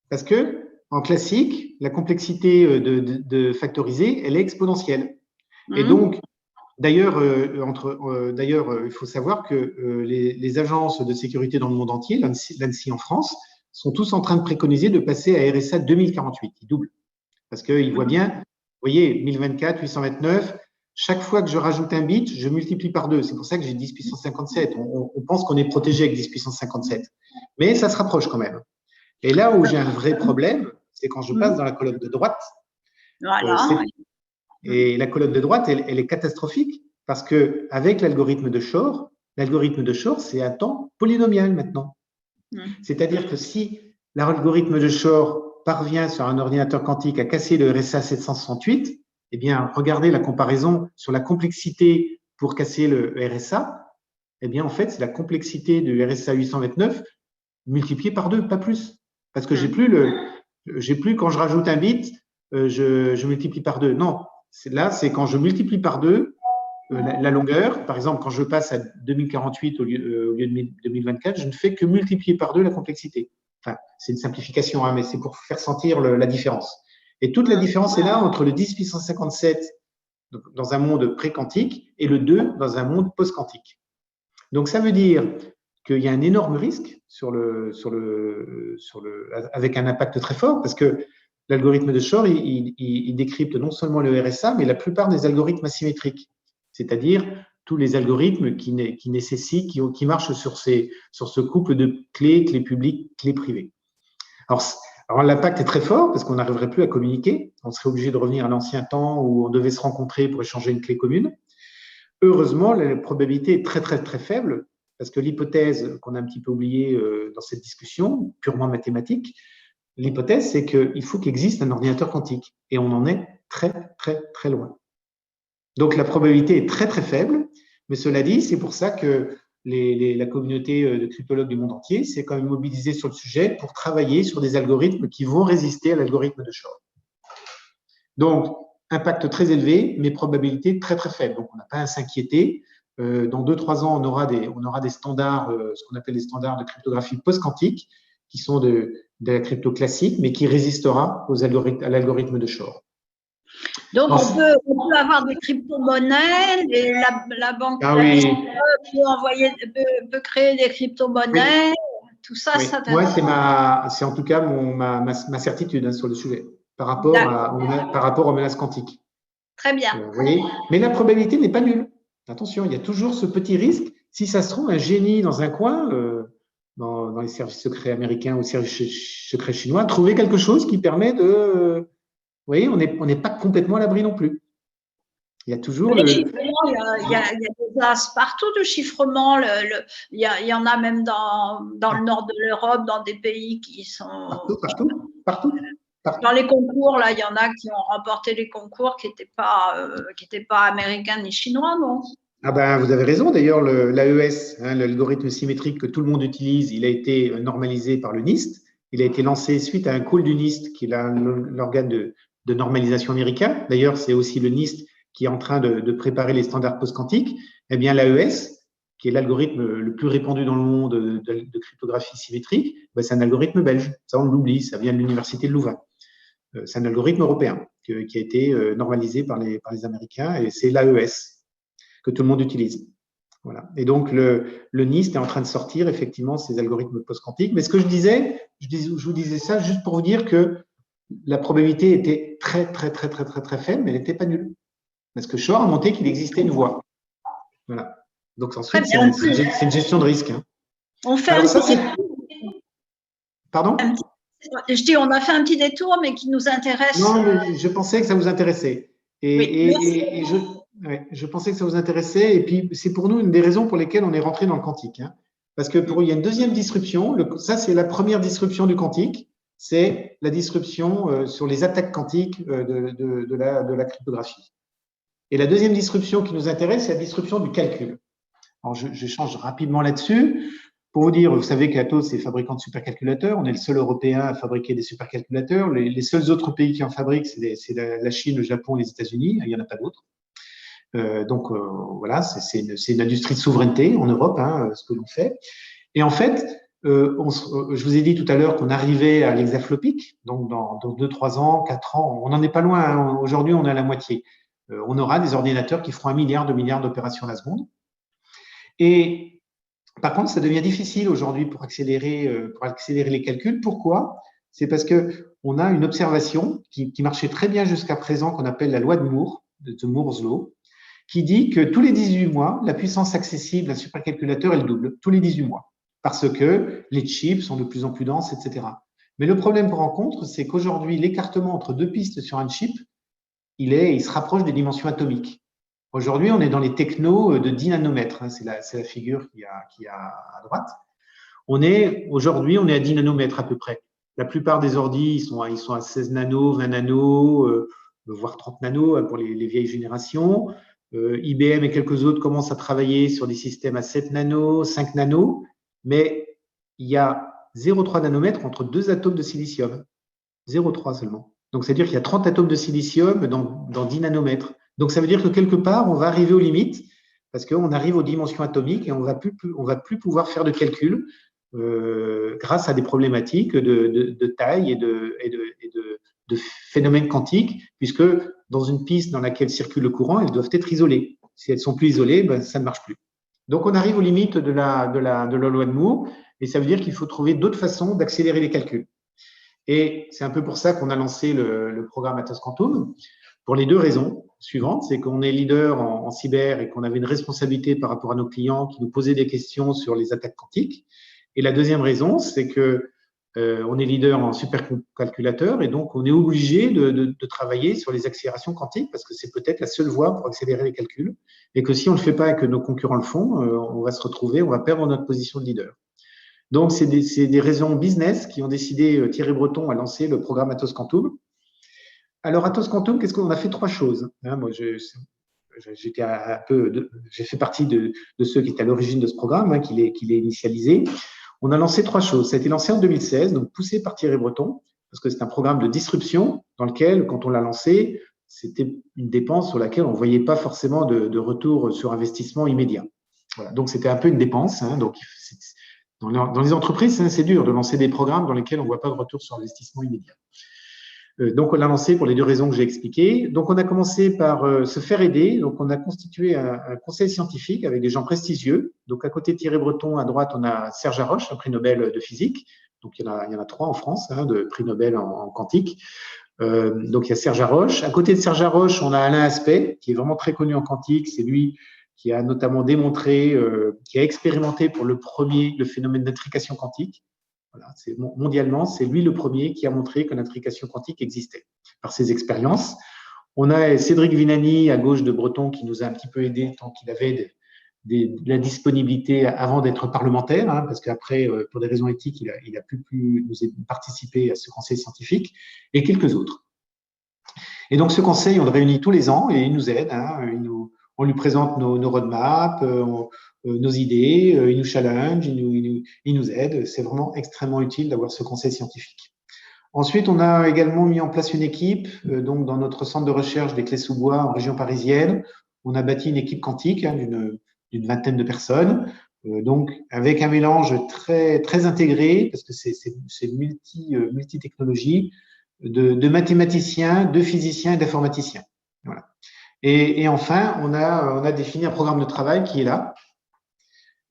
Parce que, en classique, la complexité de factoriser, elle est exponentielle. Et donc, d'ailleurs, il faut savoir que les agences de sécurité dans le monde entier, l'ANSSI en France, sont tous en train de préconiser de passer à RSA 2048. Ils doublent. Parce qu'ils voient bien, vous voyez, 1024, 829, chaque fois que je rajoute un bit, je multiplie par 2. C'est pour ça que j'ai 10 puissance 57. On pense qu'on est protégé avec 10 puissance 57. Mais ça se rapproche quand même. Et là où j'ai un vrai problème, c'est quand je passe dans la colonne de droite. Voilà. Et la colonne de droite, elle est catastrophique parce qu'avec l'algorithme de Shor, c'est un temps polynomial maintenant. C'est-à-dire que si l'algorithme de Shor parvient sur un ordinateur quantique à casser le RSA 768, eh bien, regardez la comparaison sur la complexité pour casser le RSA. Eh bien, en fait, c'est la complexité du RSA 829 multipliée par 2, pas plus. Parce que j'ai plus quand je rajoute un bit, je multiplie par 2. Non, là, c'est quand je multiplie par 2 la longueur. Par exemple, quand je passe à 2048 au lieu de 2024, je ne fais que multiplier par 2 la complexité. Enfin, c'est une simplification, hein, mais c'est pour faire sentir la différence. Et toute la différence est là entre le 10 puissance 57 dans un monde pré-quantique et le 2 dans un monde post-quantique. Donc, ça veut dire qu'il y a un énorme risque avec un impact très fort, parce que l'algorithme de Shor, il décrypte non seulement le RSA, mais la plupart des algorithmes asymétriques, c'est-à-dire tous les algorithmes qui nécessitent, qui marchent sur ce couple de clés publiques, clés privées. Alors l'impact est très fort parce qu'on n'arriverait plus à communiquer. On serait obligé de revenir à l'ancien temps où on devait se rencontrer pour échanger une clé commune. Heureusement, la probabilité est très, très, très faible parce que l'hypothèse qu'on a un petit peu oubliée dans cette discussion, purement mathématique, l'hypothèse, c'est qu'il faut qu'il existe un ordinateur quantique et on en est très, très, très loin. Donc la probabilité est très, très faible, mais cela dit, c'est pour ça que la communauté de cryptologues du monde entier s'est quand même mobilisée sur le sujet pour travailler sur des algorithmes qui vont résister à l'algorithme de Shor. Donc, impact très élevé, mais probabilité très très faible. Donc, on n'a pas à s'inquiéter. Dans 2-3 ans, on aura des standards, ce qu'on appelle les standards de cryptographie post-quantique, qui sont de la crypto classique, mais qui résistera à l'algorithme de Shor. Donc, on peut avoir des crypto-monnaies, et la banque peut créer des crypto-monnaies, tout ça, ça t'intéresse. Moi, c'est en tout cas ma certitude sur le sujet par rapport aux menaces quantiques. Très bien. Vous voyez, mais la probabilité n'est pas nulle. Attention, il y a toujours ce petit risque. Si ça se trouve, un génie dans un coin, dans les services secrets américains ou services secrets chinois, trouver quelque chose qui permet de… Vous voyez, on n'est pas complètement à l'abri non plus. Il y a toujours il y a des as partout de chiffrement. Il y en a même dans le nord de l'Europe, dans des pays qui sont… Partout. Dans les concours, là, il y en a qui ont remporté les concours qui n'étaient pas américains ni chinois, non? Ah ben, vous avez raison. D'ailleurs, l'AES, l'algorithme symétrique que tout le monde utilise, il a été normalisé par le NIST. Il a été lancé suite à un call du NIST, qui est l'organe de normalisation américain. D'ailleurs, c'est aussi le NIST qui est en train de préparer les standards post-quantiques. Eh bien, l'AES, qui est l'algorithme le plus répandu dans le monde de cryptographie symétrique, ben, c'est un algorithme belge. Ça, on l'oublie. Ça vient de l'université de Louvain. C'est un algorithme européen qui a été normalisé par les Américains, et c'est l'AES que tout le monde utilise. Voilà. Et donc, le NIST est en train de sortir effectivement ces algorithmes post-quantiques. Mais ce que je vous disais ça juste pour vous dire que la probabilité était très, très, très, très, très, très faible, mais elle n'était pas nulle. Parce que Shor a montré qu'il existait une voie. Voilà. Donc, ensuite, c'est une gestion de risque. On fait Pardon ? Je dis, on a fait un petit détour, mais qui nous intéresse. Non, mais je pensais que ça vous intéressait. Je pensais que ça vous intéressait. Et puis, c'est pour nous une des raisons pour lesquelles on est rentré dans le quantique. Parce que il y a une deuxième disruption. Ça, c'est la première disruption du quantique. C'est la disruption sur les attaques quantiques de la cryptographie. Et la deuxième disruption qui nous intéresse, c'est la disruption du calcul. Alors, je change rapidement là-dessus. Pour vous dire, vous savez qu'Atos est fabricant de supercalculateurs. On est le seul Européen à fabriquer des supercalculateurs. Les seuls autres pays qui en fabriquent, c'est la Chine, le Japon et les États-Unis. Il n'y en a pas d'autres. Donc, voilà, c'est une industrie de souveraineté en Europe, ce que l'on fait. Et en fait, je vous ai dit tout à l'heure qu'on arrivait à l'hexaflopique. Donc, dans 2, 3 ans, 4 ans, on n'en est pas loin. Aujourd'hui, on est à la moitié. On aura des ordinateurs qui feront 1 milliard, 2 milliards d'opérations à la seconde. Et par contre, ça devient difficile aujourd'hui pour accélérer les calculs. Pourquoi? C'est parce qu'on a une observation qui marchait très bien jusqu'à présent, qu'on appelle la loi de Moore, de Moore's Law, qui dit que tous les 18 mois, la puissance accessible d'un supercalculateur, elle double, tous les 18 mois, parce que les chips sont de plus en plus denses, etc. Mais le problème qu'on rencontre, c'est qu'aujourd'hui, l'écartement entre 2 pistes sur un chip, il se rapproche des dimensions atomiques. Aujourd'hui, on est dans les technos de 10 nanomètres. C'est la figure qu'il y a à droite. Aujourd'hui, on est à 10 nanomètres à peu près. La plupart des ordis, ils sont à 16 nanos, 20 nanos, voire 30 nanos pour les vieilles générations. IBM et quelques autres commencent à travailler sur des systèmes à 7 nanos, 5 nanos, mais il y a 0,3 nanomètres entre 2 atomes de silicium. 0,3 seulement. Donc, c'est-à-dire qu'il y a 30 atomes de silicium dans 10 nanomètres. Donc, ça veut dire que quelque part, on va arriver aux limites parce qu'on arrive aux dimensions atomiques et on va plus pouvoir faire de calcul grâce à des problématiques de taille et de phénomènes quantiques, puisque dans une piste dans laquelle circule le courant, elles doivent être isolées. Si elles sont plus isolées, ben, ça ne marche plus. Donc, on arrive aux limites de la loi de Moore, et ça veut dire qu'il faut trouver d'autres façons d'accélérer les calculs. Et c'est un peu pour ça qu'on a lancé le programme Atos Quantum, pour les deux raisons suivantes. C'est qu'on est leader en cyber et qu'on avait une responsabilité par rapport à nos clients qui nous posaient des questions sur les attaques quantiques. Et la deuxième raison, c'est que on est leader en supercalculateur et donc on est obligé de travailler sur les accélérations quantiques parce que c'est peut-être la seule voie pour accélérer les calculs et que si on ne le fait pas et que nos concurrents le font, on va se retrouver, on va perdre notre position de leader. Donc, c'est des raisons business qui ont décidé, Thierry Breton a lancé le programme Atos Quantum. Alors, Atos Quantum, qu'est-ce qu'on a fait? Trois choses. Moi, j'ai fait partie de ceux qui étaient à l'origine de ce programme, qui l'ait initialisé. On a lancé trois choses. Ça a été lancé en 2016, donc poussé par Thierry Breton, parce que c'est un programme de disruption dans lequel, quand on l'a lancé, c'était une dépense sur laquelle on ne voyait pas forcément de retour sur investissement immédiat. Voilà. Donc, c'était un peu une dépense. Donc, dans les entreprises, c'est dur de lancer des programmes dans lesquels on ne voit pas de retour sur investissement immédiat. Donc, on l'a lancé pour les deux raisons que j'ai expliquées. Donc, on a commencé par se faire aider. Donc, on a constitué un conseil scientifique avec des gens prestigieux. Donc, à côté de Thierry Breton, à droite, on a Serge Haroche, un prix Nobel de physique. Donc, il y en a 3 en France, de prix Nobel en quantique. Donc, il y a Serge Haroche. À côté de Serge Haroche, on a Alain Aspect, qui est vraiment très connu en quantique. C'est lui qui a notamment démontré, qui a expérimenté pour le phénomène d'intrication quantique. Voilà, mondialement, c'est lui le premier qui a montré que l'intrication quantique existait par ses expériences. On a Cédric Vinani à gauche de Breton qui nous a un petit peu aidé tant qu'il avait de la disponibilité avant d'être parlementaire, parce qu'après, pour des raisons éthiques, il a pu nous participer à ce conseil scientifique, et quelques autres. Et donc, ce conseil, on le réunit tous les ans et il nous aide. On lui présente nos roadmaps, nos idées, il nous challenge, il nous aide. C'est vraiment extrêmement utile d'avoir ce conseil scientifique. Ensuite, on a également mis en place une équipe. Donc, dans notre centre de recherche des Clés-sous-Bois en région parisienne, on a bâti une équipe quantique d'une vingtaine de personnes. Donc, avec un mélange très, très intégré, parce que c'est multi-technologie, de mathématiciens, de physiciens et d'informaticiens. Voilà. Et enfin, on a défini un programme de travail qui est là.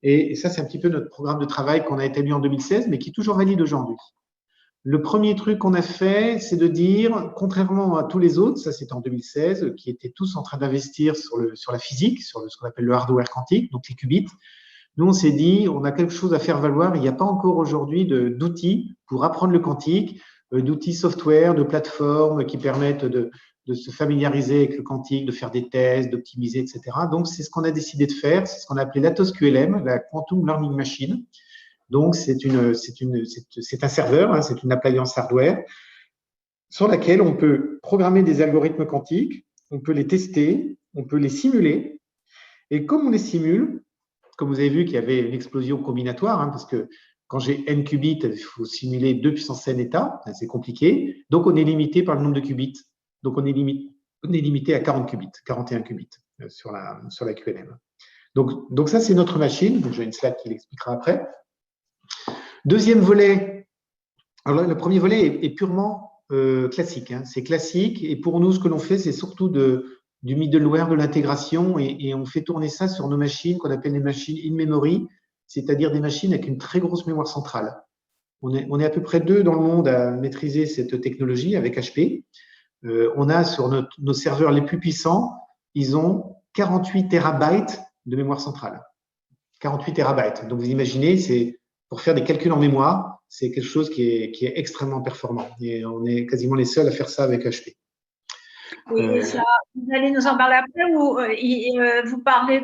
Et ça, c'est un petit peu notre programme de travail qu'on a établi en 2016, mais qui est toujours valide aujourd'hui. Le premier truc qu'on a fait, c'est de dire, contrairement à tous les autres, ça c'était en 2016, qui étaient tous en train d'investir sur la physique, sur ce qu'on appelle le hardware quantique, donc les qubits. Nous, on s'est dit, on a quelque chose à faire valoir. Il n'y a pas encore aujourd'hui d'outils pour apprendre le quantique, d'outils software, de plateformes qui permettent de se familiariser avec le quantique, de faire des tests, d'optimiser, etc. Donc, c'est ce qu'on a décidé de faire. C'est ce qu'on a appelé l'Atos QLM, la Quantum Learning Machine. Donc, c'est un serveur, c'est une appliance hardware sur laquelle on peut programmer des algorithmes quantiques, on peut les tester, on peut les simuler. Et comme on les simule, comme vous avez vu qu'il y avait une explosion combinatoire, parce que quand j'ai n qubits, il faut simuler 2 puissance n états, c'est compliqué. Donc, on est limité par le nombre de qubits. Donc, on est limité à 40 qubits, 41 qubits sur la QLM. Donc ça, c'est notre machine. J'ai une slide qui l'expliquera après. Deuxième volet. Alors, le premier volet est purement classique. C'est classique. Et pour nous, ce que l'on fait, c'est surtout du middleware, de l'intégration. Et on fait tourner ça sur nos machines qu'on appelle les machines in-memory, c'est-à-dire des machines avec une très grosse mémoire centrale. On est à peu près 2 dans le monde à maîtriser cette technologie avec HP. On a sur nos serveurs les plus puissants, ils ont 48 terabytes de mémoire centrale. 48 terabytes. Donc, vous imaginez, c'est pour faire des calculs en mémoire, c'est quelque chose qui est extrêmement performant. Et on est quasiment les seuls à faire ça avec HP. Et ça, vous allez nous en parler après ou vous parlez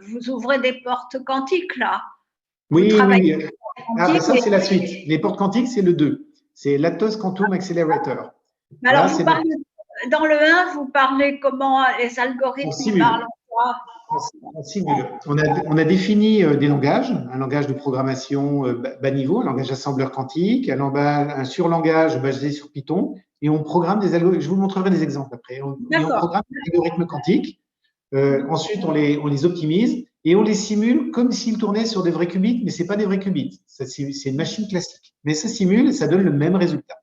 vous ouvrez des portes quantiques là? Oui. Ça, c'est la suite. Les portes quantiques, c'est le 2. C'est l'Atos Quantum Accelerator. Alors, dans le 1, vous parlez comment les algorithmes parlent en quoi? On simule. On a défini des langages, un langage de programmation bas niveau, un langage assembleur quantique, un surlangage basé sur Python, et on programme des algorithmes. Je vous montrerai des exemples après. On programme des algorithmes quantiques. Ensuite, on les optimise et on les simule comme s'ils tournaient sur des vrais qubits, mais ce n'est pas des vrais qubits. C'est une machine classique. Mais ça simule et ça donne le même résultat.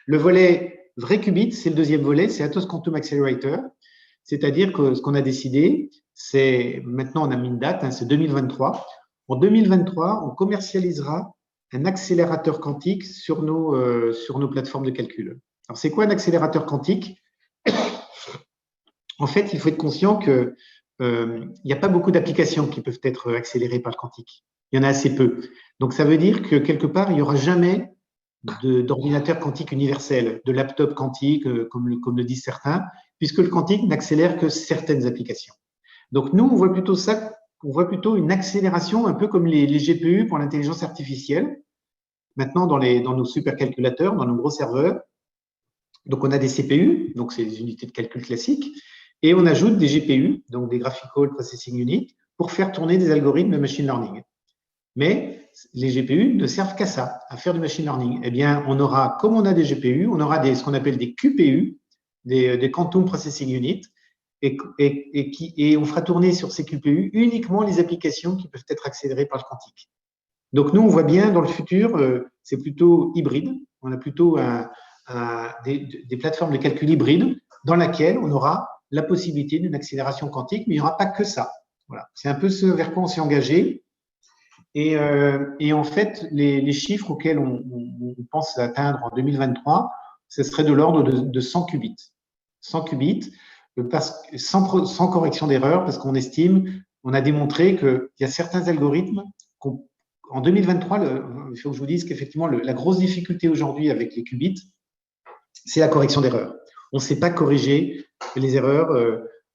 Le volet vrai qubit, c'est le deuxième volet, c'est Atos Quantum Accelerator. C'est-à-dire que ce qu'on a décidé, c'est, maintenant on a mis une date, c'est 2023. En 2023, on commercialisera un accélérateur quantique sur nos plateformes de calcul. Alors, c'est quoi un accélérateur quantique? En fait, il faut être conscient que il n'y a pas beaucoup d'applications qui peuvent être accélérées par le quantique. Il y en a assez peu. Donc, ça veut dire que quelque part, il n'y aura jamais d'ordinateur quantique universel, de laptop quantique, comme le disent certains, puisque le quantique n'accélère que certaines applications. Donc, nous, on voit plutôt ça, on voit plutôt une accélération, un peu comme les GPU pour l'intelligence artificielle, maintenant dans nos supercalculateurs, dans nos gros serveurs. Donc, on a des CPU, donc c'est des unités de calcul classiques, et on ajoute des GPU, donc des Graphical Processing Units, pour faire tourner des algorithmes de machine learning. Mais les GPU ne servent qu'à ça, à faire du machine learning. Eh bien, on aura, comme on a des GPU, on aura ce qu'on appelle des QPU, des Quantum Processing Units, et on fera tourner sur ces QPU uniquement les applications qui peuvent être accélérées par le quantique. Donc, nous, on voit bien dans le futur, c'est plutôt hybride. On a plutôt des plateformes de calcul hybrides dans laquelle on aura la possibilité d'une accélération quantique, mais il n'y aura pas que ça. Voilà. C'est un peu ce vers quoi on s'est engagé. Et en fait, les chiffres auxquels on pense atteindre en 2023, ce serait de l'ordre de 100 qubits. 100 qubits, sans correction d'erreur, parce qu'on estime, on a démontré qu'il y a certains algorithmes en 2023, il faut que je vous dise qu'effectivement, la grosse difficulté aujourd'hui avec les qubits, c'est la correction d'erreurs. On ne sait pas corriger les erreurs.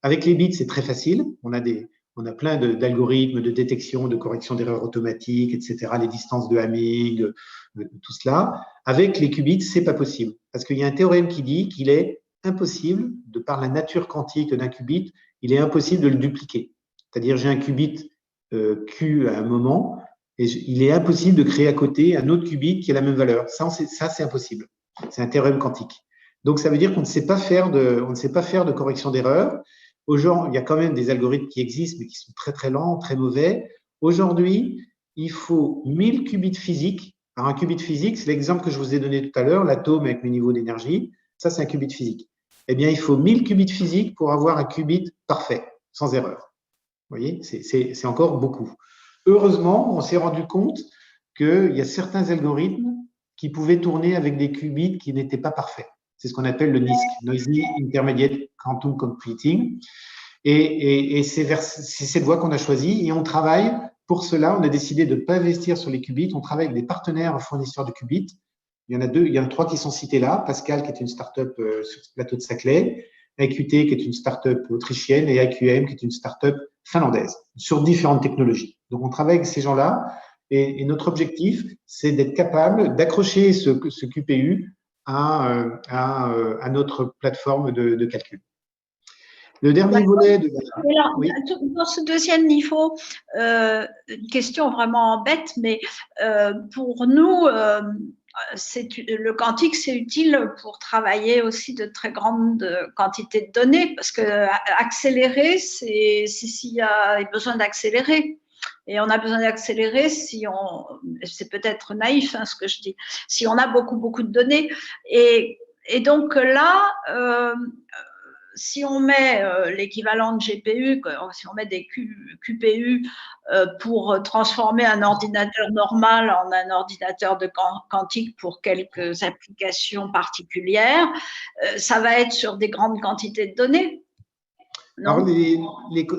Avec les bits, c'est très facile. On a plein d'algorithmes de détection, de correction d'erreurs automatiques, etc., les distances de Hamming, tout cela. Avec les qubits, c'est pas possible. Parce qu'il y a un théorème qui dit qu'il est impossible, de par la nature quantique d'un qubit, il est impossible de le dupliquer. C'est-à-dire, j'ai un qubit Q à un moment, et il est impossible de créer à côté un autre qubit qui a la même valeur. Ça, c'est impossible. C'est un théorème quantique. Donc, ça veut dire qu'on ne sait pas faire de correction d'erreurs. Aujourd'hui, il y a quand même des algorithmes qui existent, mais qui sont très, très lents, très mauvais. Aujourd'hui, il faut 1000 qubits physiques. Alors, un qubit physique, c'est l'exemple que je vous ai donné tout à l'heure, l'atome avec mes niveaux d'énergie. Ça, c'est un qubit physique. Eh bien, il faut 1000 qubits physiques pour avoir un qubit parfait, sans erreur. Vous voyez, c'est encore beaucoup. Heureusement, on s'est rendu compte qu'il y a certains algorithmes qui pouvaient tourner avec des qubits qui n'étaient pas parfaits. C'est ce qu'on appelle le NISQ, Noisy Intermediate Quantum Computing. Et c'est cette voie qu'on a choisie. Et on travaille, pour cela, on a décidé de ne pas investir sur les qubits. On travaille avec des partenaires fournisseurs de qubits. Il y en a 3 qui sont cités là. Pascal, qui est une start-up sur le plateau de Saclay, AQT, qui est une start-up autrichienne, et AQM, qui est une start-up finlandaise, sur différentes technologies. Donc, on travaille avec ces gens-là. Et notre objectif, c'est d'être capable d'accrocher ce QPU à notre plateforme de calcul. Le dernier volet de… Alors, oui. Dans ce deuxième niveau, une question vraiment bête, mais pour nous, le quantique, c'est utile pour travailler aussi de très grandes quantités de données, parce que accélérer, c'est s'il y a besoin d'accélérer. Et on a besoin d'accélérer c'est peut-être naïf ce que je dis, si on a beaucoup, beaucoup de données. Et donc là, si on met l'équivalent de GPU, si on met des QPU pour transformer un ordinateur normal en un ordinateur de quantique pour quelques applications particulières, ça va être sur des grandes quantités de données. Non, alors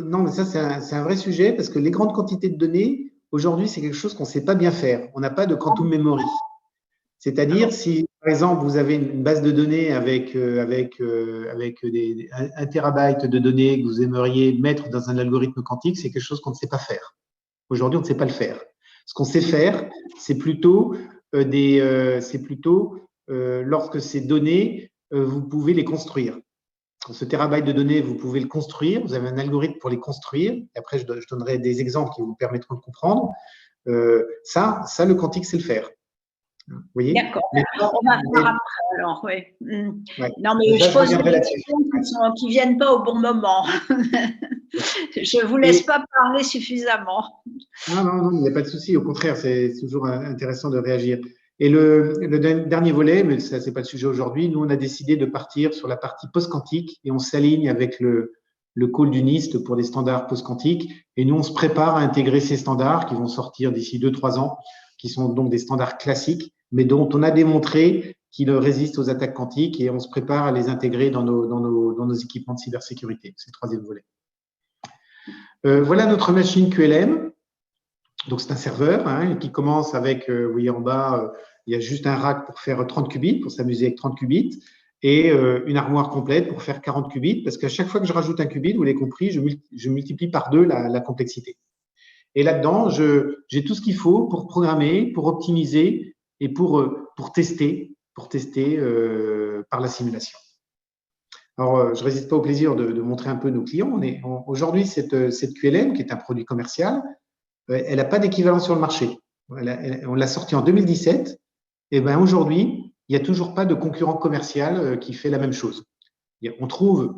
non, mais ça, c'est un vrai sujet parce que les grandes quantités de données, aujourd'hui, c'est quelque chose qu'on ne sait pas bien faire. On n'a pas de quantum memory. C'est-à-dire, si, par exemple, vous avez une base de données avec 1 terabyte de données que vous aimeriez mettre dans un algorithme quantique, c'est quelque chose qu'on ne sait pas faire. Aujourd'hui, on ne sait pas le faire. Ce qu'on sait faire, c'est plutôt, lorsque ces données, vous pouvez les construire. Ce terabyte de données, vous pouvez le construire. Vous avez un algorithme pour les construire. Et après, je donnerai des exemples qui vous permettront de comprendre. Ça, le quantique, c'est le faire. Vous voyez ? D'accord. On va voir après, alors, oui. Ouais. Non, mais je pose des questions qui ne viennent pas au bon moment. Je ne vous laisse pas parler suffisamment. Non, il n'y a pas de souci. Au contraire, c'est toujours intéressant de réagir. Et le dernier volet, mais ça, c'est pas le sujet aujourd'hui, nous, on a décidé de partir sur la partie post-quantique et on s'aligne avec le call du NIST pour les standards post-quantiques. Et nous, on se prépare à intégrer ces standards qui vont sortir d'ici 2-3 ans, qui sont donc des standards classiques, mais dont on a démontré qu'ils résistent aux attaques quantiques et on se prépare à les intégrer dans nos équipements de cybersécurité. C'est le troisième volet. Voilà notre machine QLM. Donc, c'est un serveur qui commence avec, vous voyez en bas, il y a juste un rack pour faire 30 qubits, pour s'amuser avec 30 qubits, et une armoire complète pour faire 40 qubits, parce qu'à chaque fois que je rajoute un qubit, vous l'avez compris, je multiplie par 2 la complexité. Et là-dedans, j'ai tout ce qu'il faut pour programmer, pour optimiser et pour tester par la simulation. Alors, je ne résiste pas au plaisir de montrer un peu nos clients. Aujourd'hui, cette QLM, qui est un produit commercial, elle n'a pas d'équivalent sur le marché. On l'a sortie en 2017. Et ben aujourd'hui, il n'y a toujours pas de concurrent commercial qui fait la même chose. On trouve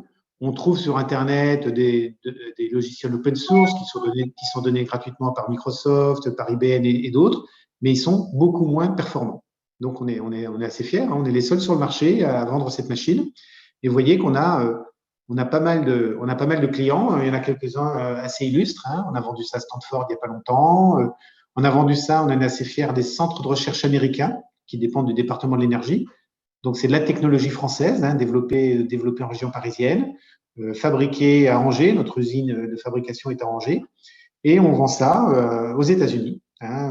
sur Internet des logiciels open source qui sont donnés gratuitement par Microsoft, par IBM et d'autres, mais ils sont beaucoup moins performants. Donc, on est assez fiers. On est les seuls sur le marché à vendre cette machine. Et vous voyez qu'on a pas mal de clients. Il y en a quelques-uns assez illustres. On a vendu ça à Stanford il n'y a pas longtemps. On a vendu ça, on en est assez fiers, des centres de recherche américains qui dépendent du département de l'énergie. Donc, c'est de la technologie française, développée en région parisienne, fabriquée à Angers. Notre usine de fabrication est à Angers. Et on vend ça aux États-Unis,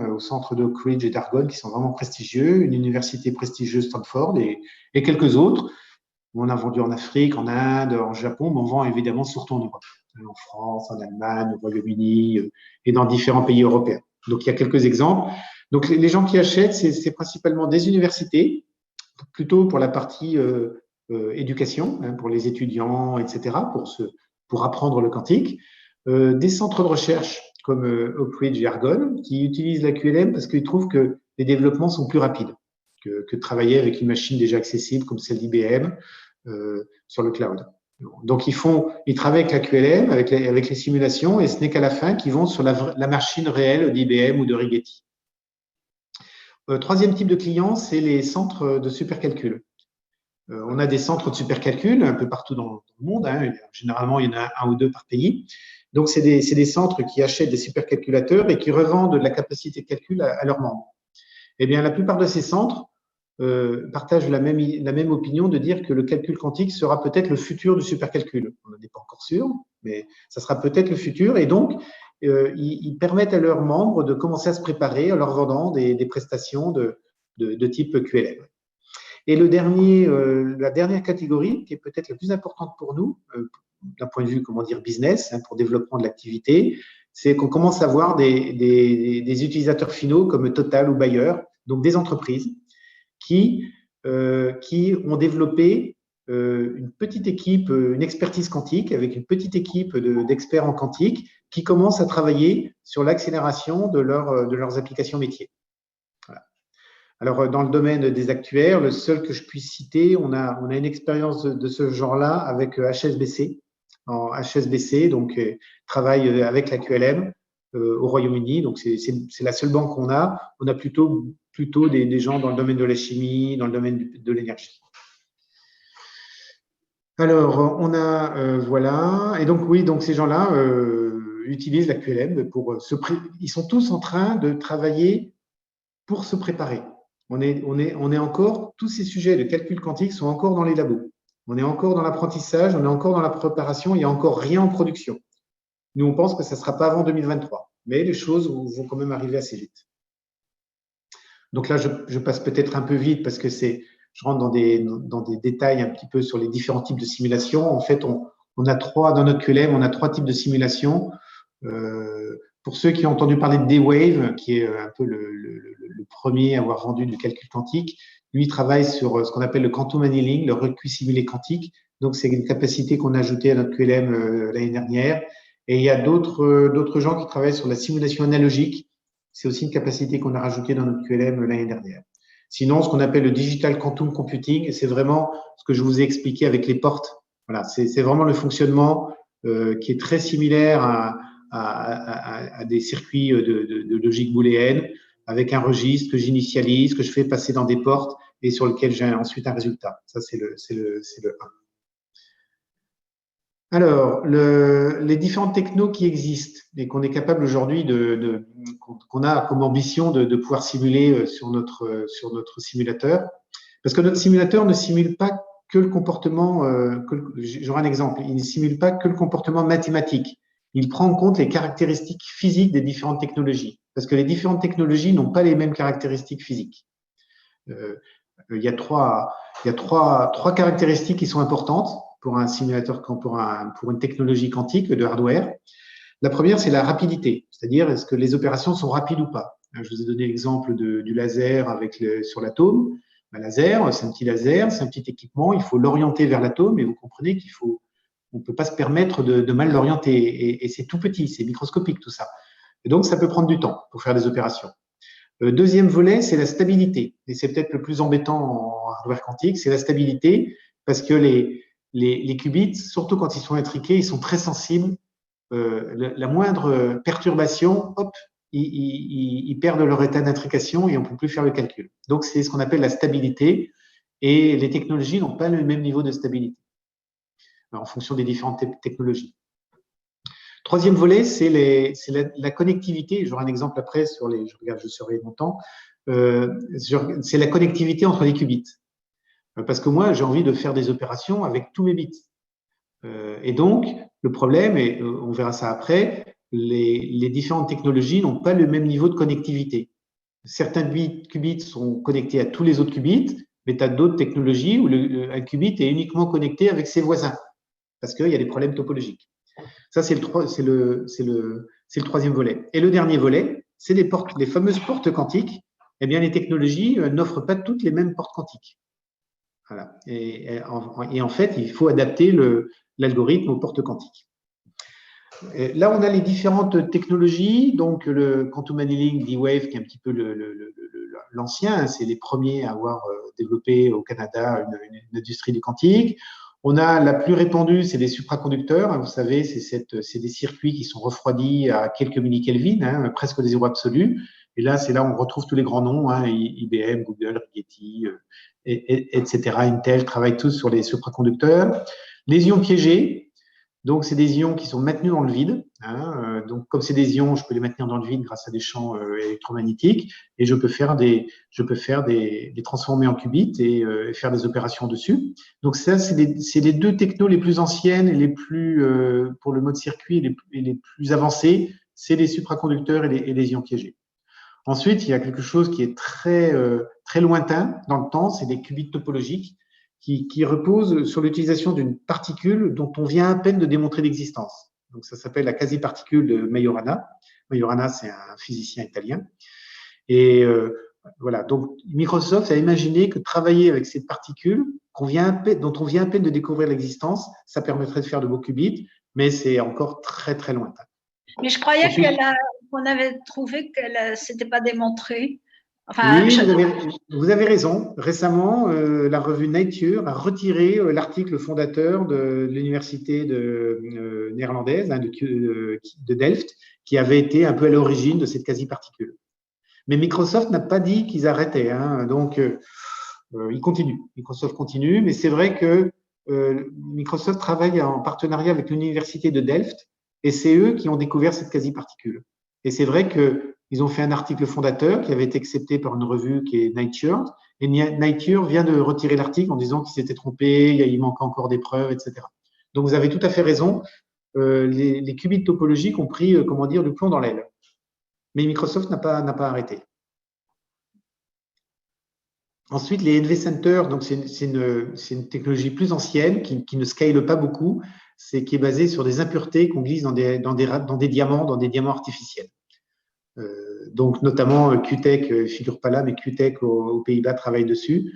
au centre d'Oak Ridge et d'Argonne, qui sont vraiment prestigieux, une université prestigieuse, Stanford, et quelques autres. On a vendu en Afrique, en Inde, en Japon, mais on vend évidemment surtout en Europe, en France, en Allemagne, au Royaume-Uni et dans différents pays européens. Donc, il y a quelques exemples. Donc, les gens qui achètent, c'est principalement des universités, plutôt pour la partie éducation, pour les étudiants, etc., pour apprendre le quantique. Des centres de recherche comme Oak Ridge et Argonne qui utilisent la QLM parce qu'ils trouvent que les développements sont plus rapides que de travailler avec une machine déjà accessible comme celle d'IBM sur le cloud. Donc, ils travaillent avec la QLM, avec les simulations, et ce n'est qu'à la fin qu'ils vont sur la machine réelle d'IBM ou de Rigetti. Troisième type de client, c'est les centres de supercalcul. On a des centres de supercalcul un peu partout dans le monde. Généralement, il y en a un ou deux par pays. Donc, c'est des centres qui achètent des supercalculateurs et qui revendent de la capacité de calcul à leurs membres. Eh bien, la plupart de ces centres partagent la même opinion de dire que le calcul quantique sera peut-être le futur du supercalcul. On n'en est pas encore sûr, mais ça sera peut-être le futur. Et donc, ils permettent à leurs membres de commencer à se préparer en leur vendant des prestations de type QLM. Et la dernière catégorie, qui est peut-être la plus importante pour nous, d'un point de vue, business, pour développement de l'activité, c'est qu'on commence à voir des utilisateurs finaux comme Total ou Bayer, donc des entreprises qui ont développé une petite équipe, une expertise quantique avec une petite équipe d'experts en quantique qui commencent à travailler sur l'accélération de leurs applications métiers. Voilà. Alors, dans le domaine des actuaires, le seul que je puisse citer, on a une expérience de ce genre-là avec HSBC. HSBC, donc, travaille avec la QLM au Royaume-Uni. Donc, c'est la seule banque qu'on a. On a plutôt des gens dans le domaine de la chimie, dans le domaine de l'énergie. Alors, on a, voilà. Et donc, oui, donc ces gens-là utilisent la QLM ils sont tous en train de travailler pour se préparer. On est encore, tous ces sujets de calcul quantique sont encore dans les labos. On est encore dans l'apprentissage, on est encore dans la préparation, il n'y a encore rien en production. Nous, on pense que ça ne sera pas avant 2023, mais les choses vont quand même arriver assez vite. Donc là, je passe peut-être un peu vite parce que je rentre dans des détails un petit peu sur les différents types de simulations. En fait, dans notre QLM, on a 3 types de simulations. Pour ceux qui ont entendu parler de D-Wave, qui est un peu le premier à avoir vendu du calcul quantique, lui travaille sur ce qu'on appelle le quantum annealing, le recuit simulé quantique. Donc, c'est une capacité qu'on a ajoutée à notre QLM l'année dernière. Et il y a d'autres gens qui travaillent sur la simulation analogique. C'est aussi une capacité qu'on a rajoutée dans notre QLM l'année dernière. Sinon, ce qu'on appelle le digital quantum computing, c'est vraiment ce que je vous ai expliqué avec les portes. Voilà, c'est vraiment le fonctionnement qui est très similaire à des circuits de logique booléenne. avec un registre que j'initialise, que je fais passer dans des portes et sur lequel j'ai ensuite un résultat. Ça, c'est le 1. Alors, les différentes technos qui existent et qu'on est capable aujourd'hui qu'on a comme ambition de pouvoir simuler sur notre simulateur, parce que notre simulateur ne simule pas que le comportement, j'aurai un exemple, il ne simule pas que le comportement mathématique. Il prend en compte les caractéristiques physiques des différentes technologies, parce que les différentes technologies n'ont pas les mêmes caractéristiques physiques. Il y a trois caractéristiques qui sont importantes pour un simulateur, pour une technologie quantique de hardware. La première, c'est la rapidité, c'est-à-dire est-ce que les opérations sont rapides ou pas. Je vous ai donné l'exemple du laser sur l'atome. Un laser, c'est un petit laser, c'est un petit équipement, il faut l'orienter vers l'atome et vous comprenez on ne peut pas se permettre de mal l'orienter et c'est tout petit, c'est microscopique tout ça. Et donc, ça peut prendre du temps pour faire des opérations. Le deuxième volet, c'est la stabilité. Et c'est peut-être le plus embêtant en hardware quantique, c'est la stabilité, parce que les qubits, surtout quand ils sont intriqués, ils sont très sensibles. La moindre perturbation, hop, ils perdent leur état d'intrication et on ne peut plus faire le calcul. Donc, c'est ce qu'on appelle la stabilité. Et les technologies n'ont pas le même niveau de stabilité en fonction des différentes technologies. Troisième volet, c'est la connectivité. J'aurai un exemple après je surveille mon temps. C'est la connectivité entre les qubits. Parce que moi, j'ai envie de faire des opérations avec tous mes bits. Et donc, le problème, et on verra ça après, les différentes technologies n'ont pas le même niveau de connectivité. Certains qubits sont connectés à tous les autres qubits, mais tu as d'autres technologies où un qubit est uniquement connecté avec ses voisins, parce qu'il y a des problèmes topologiques. Ça, c'est le troisième volet. Et le dernier volet, c'est les fameuses portes quantiques. Eh bien, les technologies n'offrent pas toutes les mêmes portes quantiques. Voilà. Et en fait, il faut adapter l'algorithme aux portes quantiques. Et là, on a les différentes technologies. Donc, le quantum annealing D-Wave, qui est un petit peu l'ancien, c'est les premiers à avoir développé au Canada une industrie du quantique. On a la plus répandue, c'est les supraconducteurs. Vous savez, c'est des circuits qui sont refroidis à quelques millikelvin, presque des zéros absolus. Et là, c'est là où on retrouve tous les grands noms, IBM, Google, Rigetti, etc. Intel travaillent tous sur les supraconducteurs. Les ions piégés, donc c'est des ions qui sont maintenus dans le vide. Donc comme c'est des ions, je peux les maintenir dans le vide grâce à des champs électromagnétiques et je peux les transformer en qubits et faire des opérations dessus. Donc ça, c'est les deux technos les plus anciennes et les plus pour le mode circuit et les plus avancés, c'est les supraconducteurs et les ions piégés. Ensuite, il y a quelque chose qui est très lointain dans le temps, c'est des qubits topologiques qui reposent sur l'utilisation d'une particule dont on vient à peine de démontrer l'existence. Donc, ça s'appelle la quasi-particule de Majorana. Majorana, c'est un physicien italien. Et voilà. Donc, Microsoft a imaginé que travailler avec cette particule dont on vient à peine de découvrir l'existence, ça permettrait de faire de beaux qubits, mais c'est encore très, très lointain. Mais je croyais qu'on avait trouvé que c'était pas démontré. Enfin, oui, vous avez raison. Récemment, la revue Nature a retiré l'article fondateur de l'université néerlandaise de Delft, qui avait été un peu à l'origine de cette quasi-particule. Mais Microsoft n'a pas dit qu'ils arrêtaient, donc ils continuent. Microsoft continue, mais c'est vrai que Microsoft travaille en partenariat avec l'université de Delft, et c'est eux qui ont découvert cette quasi-particule. Et c'est vrai qu'ils ont fait un article fondateur qui avait été accepté par une revue qui est Nature, et Nature vient de retirer l'article en disant qu'il s'était trompé, il manque encore des preuves, etc. Donc vous avez tout à fait raison, les qubits topologiques ont pris, du plomb dans l'aile. Mais Microsoft n'a pas arrêté. Ensuite, les NV Center, donc c'est une technologie plus ancienne qui ne scale pas beaucoup, qui est basée sur des impuretés qu'on glisse dans des diamants artificiels. Donc notamment QTech, figure pas là, mais QTech aux Pays-Bas travaille dessus.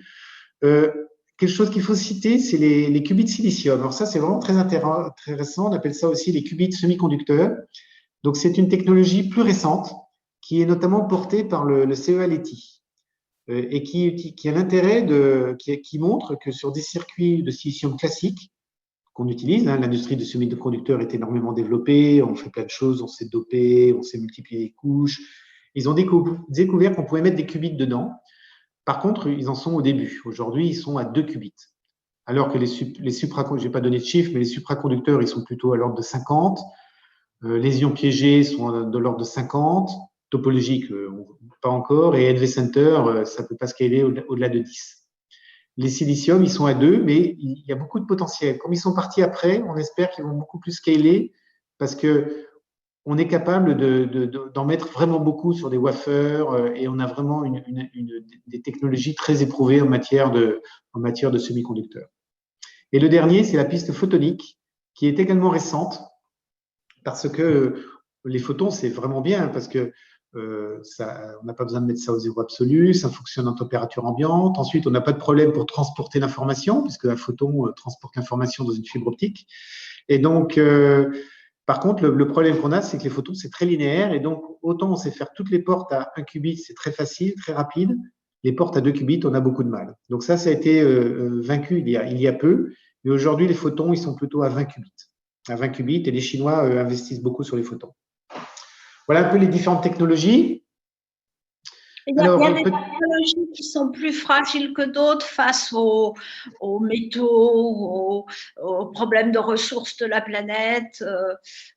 Quelque chose qu'il faut citer, c'est les qubits de silicium. Alors ça, c'est vraiment très intéressant. On appelle ça aussi les qubits semi-conducteurs. Donc c'est une technologie plus récente qui est notamment portée par le CEA-Leti et qui a l'intérêt qui montre que sur des circuits de silicium classiques qu'on utilise, l'industrie de semi-conducteurs est énormément développée, on fait plein de choses, on sait doper, on sait multiplier les couches, Ils ont découvert qu'on pouvait mettre des qubits dedans. Par contre, ils en sont au début. Aujourd'hui, ils sont à 2 qubits. Alors que les supraconducteurs, je n'ai pas donné de chiffres, mais les supraconducteurs, ils sont plutôt à l'ordre de 50. Les ions piégés sont de l'ordre de 50. Topologique, pas encore. Et NV Center, ça ne peut pas scaler au-delà de 10. Les silicium, ils sont à 2, mais il y a beaucoup de potentiel. Comme ils sont partis après, on espère qu'ils vont beaucoup plus scaler parce que on est capable d'en mettre vraiment beaucoup sur des wafers et on a vraiment des technologies très éprouvées en matière de semi-conducteurs. Et le dernier, c'est la piste photonique, qui est également récente parce que les photons, c'est vraiment bien parce que on n'a pas besoin de mettre ça au zéro absolu, ça fonctionne en température ambiante. Ensuite, on n'a pas de problème pour transporter l'information puisque un photon transporte l'information dans une fibre optique. Et donc, par contre, le problème qu'on a, c'est que les photons, c'est très linéaire. Et donc, autant on sait faire toutes les portes à 1 qubit, c'est très facile, très rapide. Les portes à 2 qubits, on a beaucoup de mal. Donc ça a été vaincu il y a peu. Mais aujourd'hui, les photons, ils sont plutôt à 20 qubits. À 20 qubits, et les Chinois investissent beaucoup sur les photons. Voilà un peu les différentes technologies. Il y a des technologies qui sont plus fragiles que d'autres face aux métaux, aux problèmes de ressources de la planète,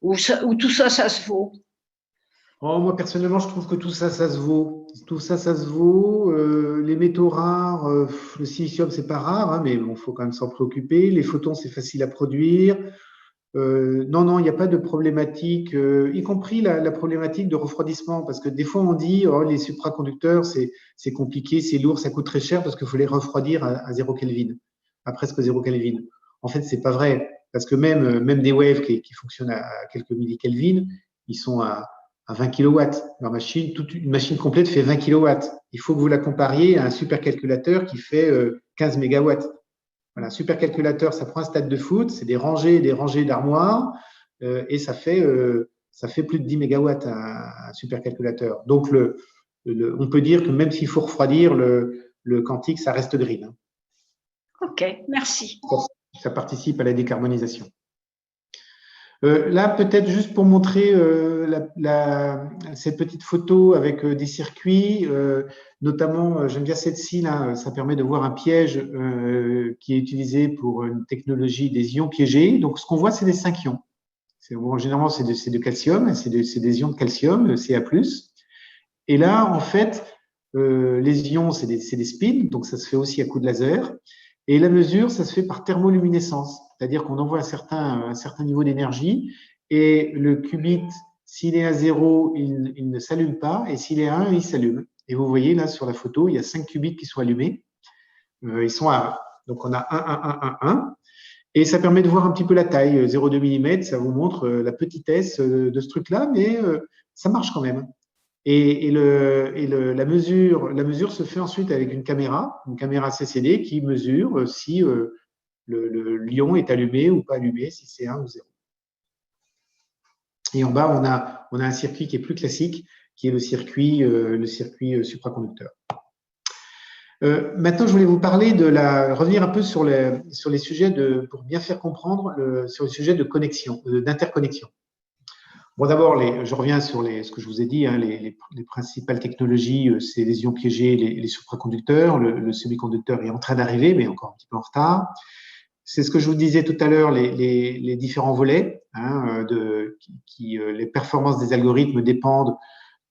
où tout ça se vaut. Moi, personnellement, je trouve que tout ça se vaut. Tout ça se vaut. Les métaux rares, le silicium, c'est pas rare, hein, mais bon, faut quand même s'en préoccuper. Les photons, c'est facile à produire. Non, il n'y a pas de problématique, y compris la problématique de refroidissement, parce que des fois on dit les supraconducteurs c'est compliqué, c'est lourd, ça coûte très cher parce qu'il faut les refroidir à 0 Kelvin, à presque 0 Kelvin. En fait, c'est pas vrai, parce que même des waves qui fonctionnent à quelques millikelvin, ils sont à 20 kW. Leur machine, toute une machine complète fait 20 kW. Il faut que vous la compariez à un supercalculateur qui fait 15 MW. Voilà, supercalculateur, ça prend un stade de foot, c'est des rangées et des rangées d'armoires, et ça fait plus de 10 mégawatts un supercalculateur. Donc, on peut dire que même s'il faut refroidir, le quantique, ça reste green. Hein. OK, merci. Ça participe à la décarbonisation. Là, peut-être juste pour montrer cette petite photo avec des circuits, notamment, j'aime bien celle-ci, là, ça permet de voir un piège qui est utilisé pour une technologie des ions piégés. Donc, ce qu'on voit, c'est des 5 ions. Généralement, c'est de calcium, c'est des ions de calcium, Ca+. Et là, en fait, les ions, c'est des spins, donc ça se fait aussi à coup de laser. Et la mesure, ça se fait par thermoluminescence, c'est-à-dire qu'on envoie un certain niveau d'énergie et le qubit, s'il est à 0, il ne s'allume pas, et s'il est à 1, il s'allume. Et vous voyez là sur la photo, il y a 5 qubits qui sont allumés. Ils sont donc on a 1, et ça permet de voir un petit peu la taille. 0,2 mm, ça vous montre la petitesse de ce truc-là, mais ça marche quand même. Et la mesure se fait ensuite avec une caméra CCD qui mesure si l'ion est allumé ou pas allumé, si c'est 1 ou 0. Et en bas, on a un circuit qui est plus classique, qui est le circuit supraconducteur. Maintenant, je voulais vous parler revenir un peu sur les sujets pour bien faire comprendre, sur les sujets de connexion, d'interconnexion. Bon, d'abord, je reviens sur ce que je vous ai dit, hein, les principales technologies, c'est les ions piégés, les supraconducteurs. Le semi-conducteur est en train d'arriver, mais encore un petit peu en retard. C'est ce que je vous disais tout à l'heure, les différents volets, hein, les performances des algorithmes dépendent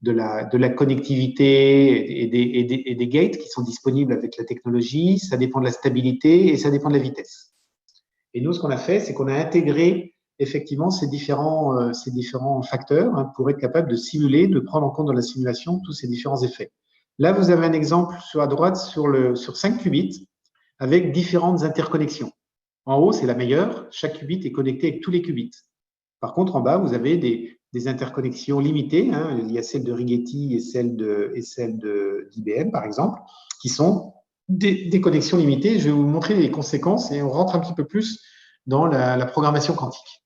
de la connectivité et des gates qui sont disponibles avec la technologie. Ça dépend de la stabilité et ça dépend de la vitesse. Et nous, ce qu'on a fait, c'est qu'on a intégré effectivement ces différents facteurs, hein, pour être capable de simuler, de prendre en compte dans la simulation tous ces différents effets. Là, vous avez un exemple sur à droite sur 5 qubits avec différentes interconnexions. En haut, c'est la meilleure. Chaque qubit est connecté avec tous les qubits. Par contre, en bas, vous avez des interconnexions limitées. Hein. Il y a celle de Rigetti et celle d'IBM, par exemple, qui sont des connexions limitées. Je vais vous montrer les conséquences et on rentre un petit peu plus dans la programmation quantique.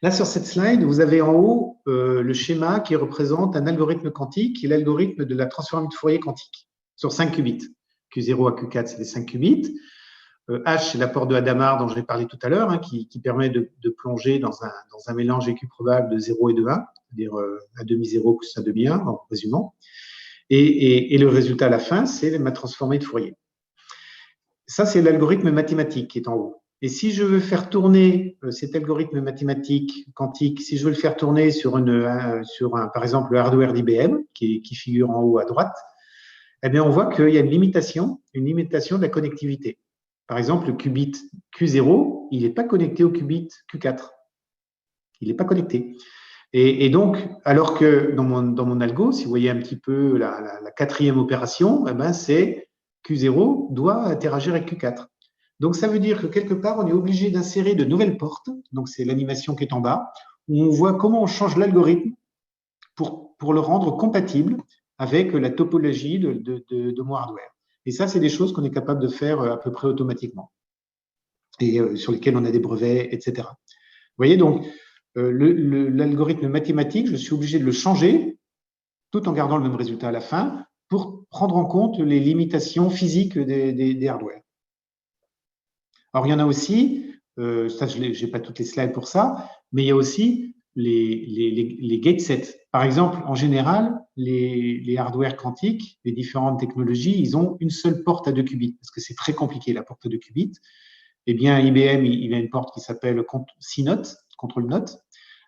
Là, sur cette slide, vous avez en haut le schéma qui représente un algorithme quantique, qui est l'algorithme de la transformée de Fourier quantique, sur 5 qubits. Q0 à Q4, c'est les 5 qubits. H, c'est l'apport de Hadamard dont j'ai parlé tout à l'heure, hein, qui permet de plonger dans un mélange équiprobable de 0 et de 1. c'est-à-dire un demi-zéro plus un demi-1, en résumant. Et le résultat à la fin, c'est ma transformée de Fourier. Ça, c'est l'algorithme mathématique qui est en haut. Et si je veux faire tourner cet algorithme mathématique quantique, si je veux le faire tourner sur par exemple, le hardware d'IBM, qui figure en haut à droite, eh bien, on voit qu'il y a une limitation de la connectivité. Par exemple, le qubit Q0, il n'est pas connecté au qubit Q4. Il n'est pas connecté. Et donc, alors que dans mon algo, si vous voyez un petit peu la quatrième opération, eh ben, c'est Q0 doit interagir avec Q4. Donc, ça veut dire que quelque part, on est obligé d'insérer de nouvelles portes. Donc, c'est l'animation qui est en bas, où on voit comment on change l'algorithme pour le rendre compatible avec la topologie de mon hardware. Et ça, c'est des choses qu'on est capable de faire à peu près automatiquement et sur lesquelles on a des brevets, etc. Vous voyez, donc, l'algorithme mathématique, je suis obligé de le changer tout en gardant le même résultat à la fin pour prendre en compte les limitations physiques des hardware. Alors, il y en a aussi, ça, je n'ai pas toutes les slides pour ça, mais il y a aussi les gate sets. Par exemple, en général, les hardware quantiques, les différentes technologies, ils ont une seule porte à 2 qubits, parce que c'est très compliqué, la porte à 2 qubits. Eh bien, IBM, il a une porte qui s'appelle CNOT, contrôle note,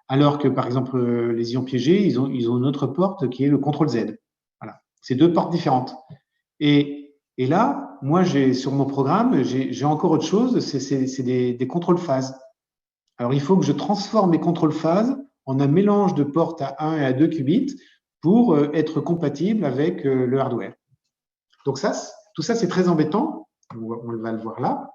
alors que, par exemple, les ions piégés, ils ont une autre porte qui est le contrôle Z. Voilà. C'est 2 portes différentes. Et là, moi, sur mon programme, j'ai encore autre chose, c'est des contrôles phases. Alors, il faut que je transforme mes contrôles phases en un mélange de portes à 1 et à 2 qubits pour être compatible avec le hardware. Donc tout ça, c'est très embêtant. On va le voir là.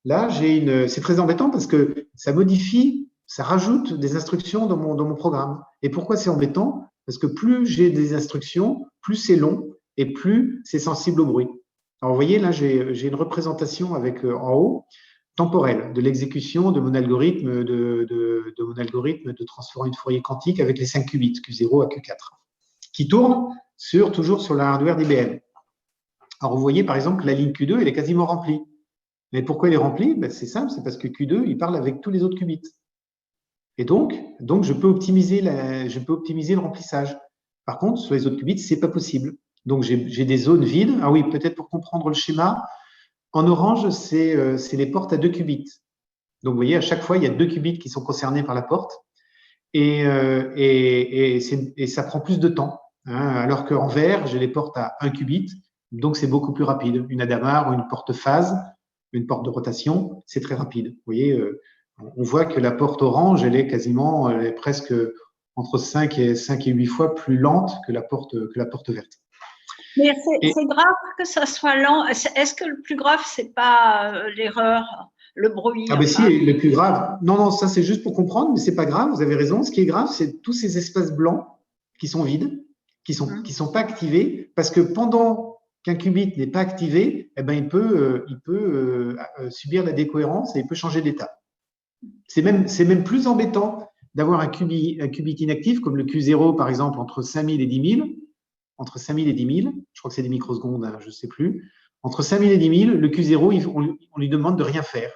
Là, c'est très embêtant parce que ça modifie, ça rajoute des instructions dans mon programme. Et pourquoi c'est embêtant? Parce que plus j'ai des instructions, plus c'est long et plus c'est sensible au bruit. Alors, vous voyez, là, j'ai une représentation avec en haut temporelle de l'exécution de mon algorithme de transformer de Fourier quantique avec les 5 qubits, Q0 à Q4, qui tourne toujours sur la hardware d'IBM. Alors, vous voyez, par exemple, la ligne Q2, elle est quasiment remplie. Mais pourquoi elle est remplie? Ben, c'est simple, c'est parce que Q2, il parle avec tous les autres qubits. Et donc je peux optimiser le remplissage. Par contre, sur les autres qubits, c'est pas possible. Donc, j'ai des zones vides. Ah oui, peut-être pour comprendre le schéma, en orange, c'est les portes à 2 qubits. Donc, vous voyez, à chaque fois, il y a 2 qubits qui sont concernés par la porte. Et ça prend plus de temps. Hein, alors qu'en vert, j'ai les portes à 1 qubit. Donc, c'est beaucoup plus rapide. Une Hadamard ou une porte phase, une porte de rotation, c'est très rapide. Vous voyez, on voit que la porte orange, elle est presque entre 5 et 8 fois plus lente que la porte verte. Mais c'est grave que ça soit lent. Est-ce que le plus grave, c'est pas l'erreur, le bruit? Ah ben si, le plus grave. Non, ça c'est juste pour comprendre, mais c'est pas grave, vous avez raison. Ce qui est grave, c'est tous ces espaces blancs qui sont vides, qui sont pas activés, parce que pendant qu'un qubit n'est pas activé, eh ben il peut subir la décohérence et il peut changer d'état. C'est même plus embêtant d'avoir un qubit inactif, comme le Q0 par exemple, entre 5000 et 10 000. Entre 5000 et 10 000, je crois que c'est des microsecondes, hein, je ne sais plus. Entre 5000 et 10 000, le Q0, on lui demande de rien faire.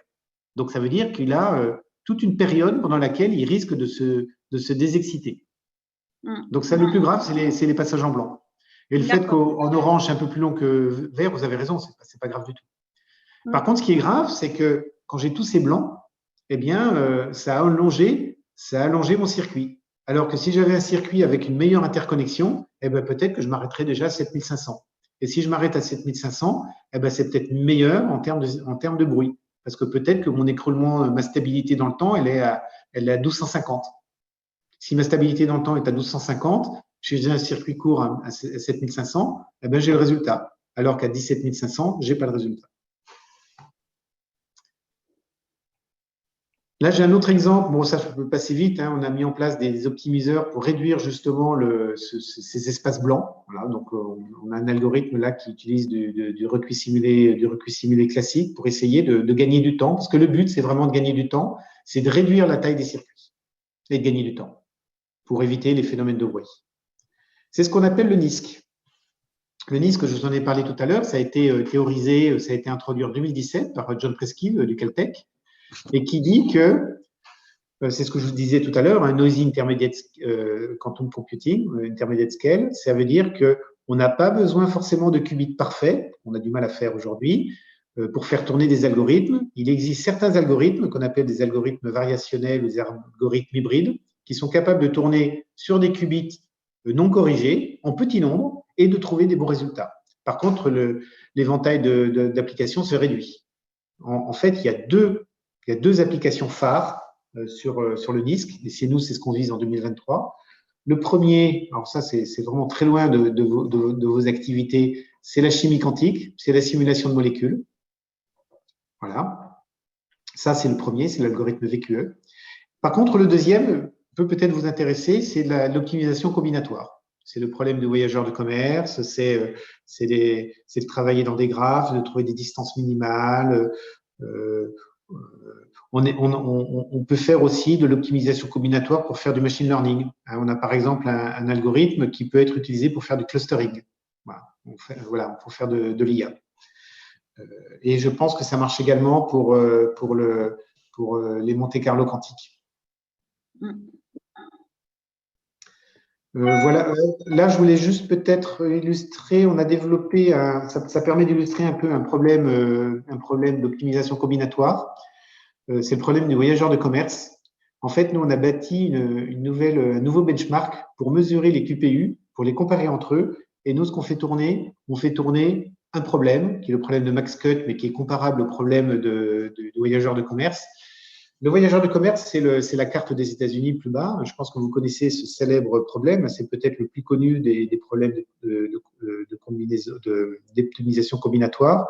Donc, ça veut dire qu'il a toute une période pendant laquelle il risque de se désexciter. Donc, ça, le plus grave, c'est les passages en blanc. Et le fait qu'en orange, c'est un peu plus long que vert, vous avez raison, c'est pas grave du tout. Par contre, ce qui est grave, c'est que quand j'ai tous ces blancs, eh bien, ça a allongé mon circuit. Alors que si j'avais un circuit avec une meilleure interconnexion, eh ben, peut-être que je m'arrêterais déjà à 7500. Et si je m'arrête à 7500, eh ben, c'est peut-être meilleur en termes de bruit. Parce que peut-être que mon écroulement, ma stabilité dans le temps, elle est à 1250. Si ma stabilité dans le temps est à 1250, j'ai un circuit court à 7500, eh ben, j'ai le résultat. Alors qu'à 17500, je n'ai pas le résultat. Là, j'ai un autre exemple. Bon, ça, je peux passer vite. Hein. On a mis en place des optimiseurs pour réduire justement ces espaces blancs. Voilà, donc, on a un algorithme là qui utilise du recuit simulé classique pour essayer de gagner du temps. Parce que le but, c'est vraiment de gagner du temps. C'est de réduire la taille des circuits et de gagner du temps pour éviter les phénomènes de bruit. C'est ce qu'on appelle le NISQ. Le NISQ, je vous en ai parlé tout à l'heure, ça a été théorisé, ça a été introduit en 2017 par John Preskill du Caltech, et qui dit que c'est ce que je vous disais tout à l'heure, un noisy intermediate quantum computing, intermediate scale, ça veut dire qu'on n'a pas besoin forcément de qubits parfaits, on a du mal à faire aujourd'hui, pour faire tourner des algorithmes. Il existe certains algorithmes qu'on appelle des algorithmes variationnels ou des algorithmes hybrides qui sont capables de tourner sur des qubits non corrigés, en petit nombre, et de trouver des bons résultats. Par contre, l'éventail d'applications se réduit. En fait, il y a deux applications phares sur le NISC, et c'est ce qu'on vise en 2023. Le premier, alors ça c'est vraiment très loin de vos activités, c'est la chimie quantique, c'est la simulation de molécules. Voilà, ça c'est le premier, c'est l'algorithme VQE. Par contre, le deuxième peut peut-être vous intéresser, c'est l'optimisation combinatoire. C'est le problème des voyageurs de commerce, c'est de travailler dans des graphes, de trouver des distances minimales. On peut faire aussi de l'optimisation combinatoire pour faire du machine learning. On a par exemple un algorithme qui peut être utilisé pour faire du clustering. Voilà, pour faire de l'IA. Et je pense que ça marche également pour les Monte-Carlo quantiques. Voilà, là je voulais juste peut-être illustrer, on a développé, ça permet d'illustrer un peu un problème d'optimisation combinatoire. C'est le problème des voyageurs de commerce. En fait, nous on a bâti un nouveau benchmark pour mesurer les QPU, pour les comparer entre eux. Et nous, ce qu'on fait tourner, on fait tourner un problème, qui est le problème de max-cut, mais qui est comparable au problème de voyageurs de commerce. Le voyageur de commerce, c'est la carte des États-Unis plus bas. Je pense que vous connaissez ce célèbre problème. C'est peut-être le plus connu des problèmes d'optimisation combinatoire.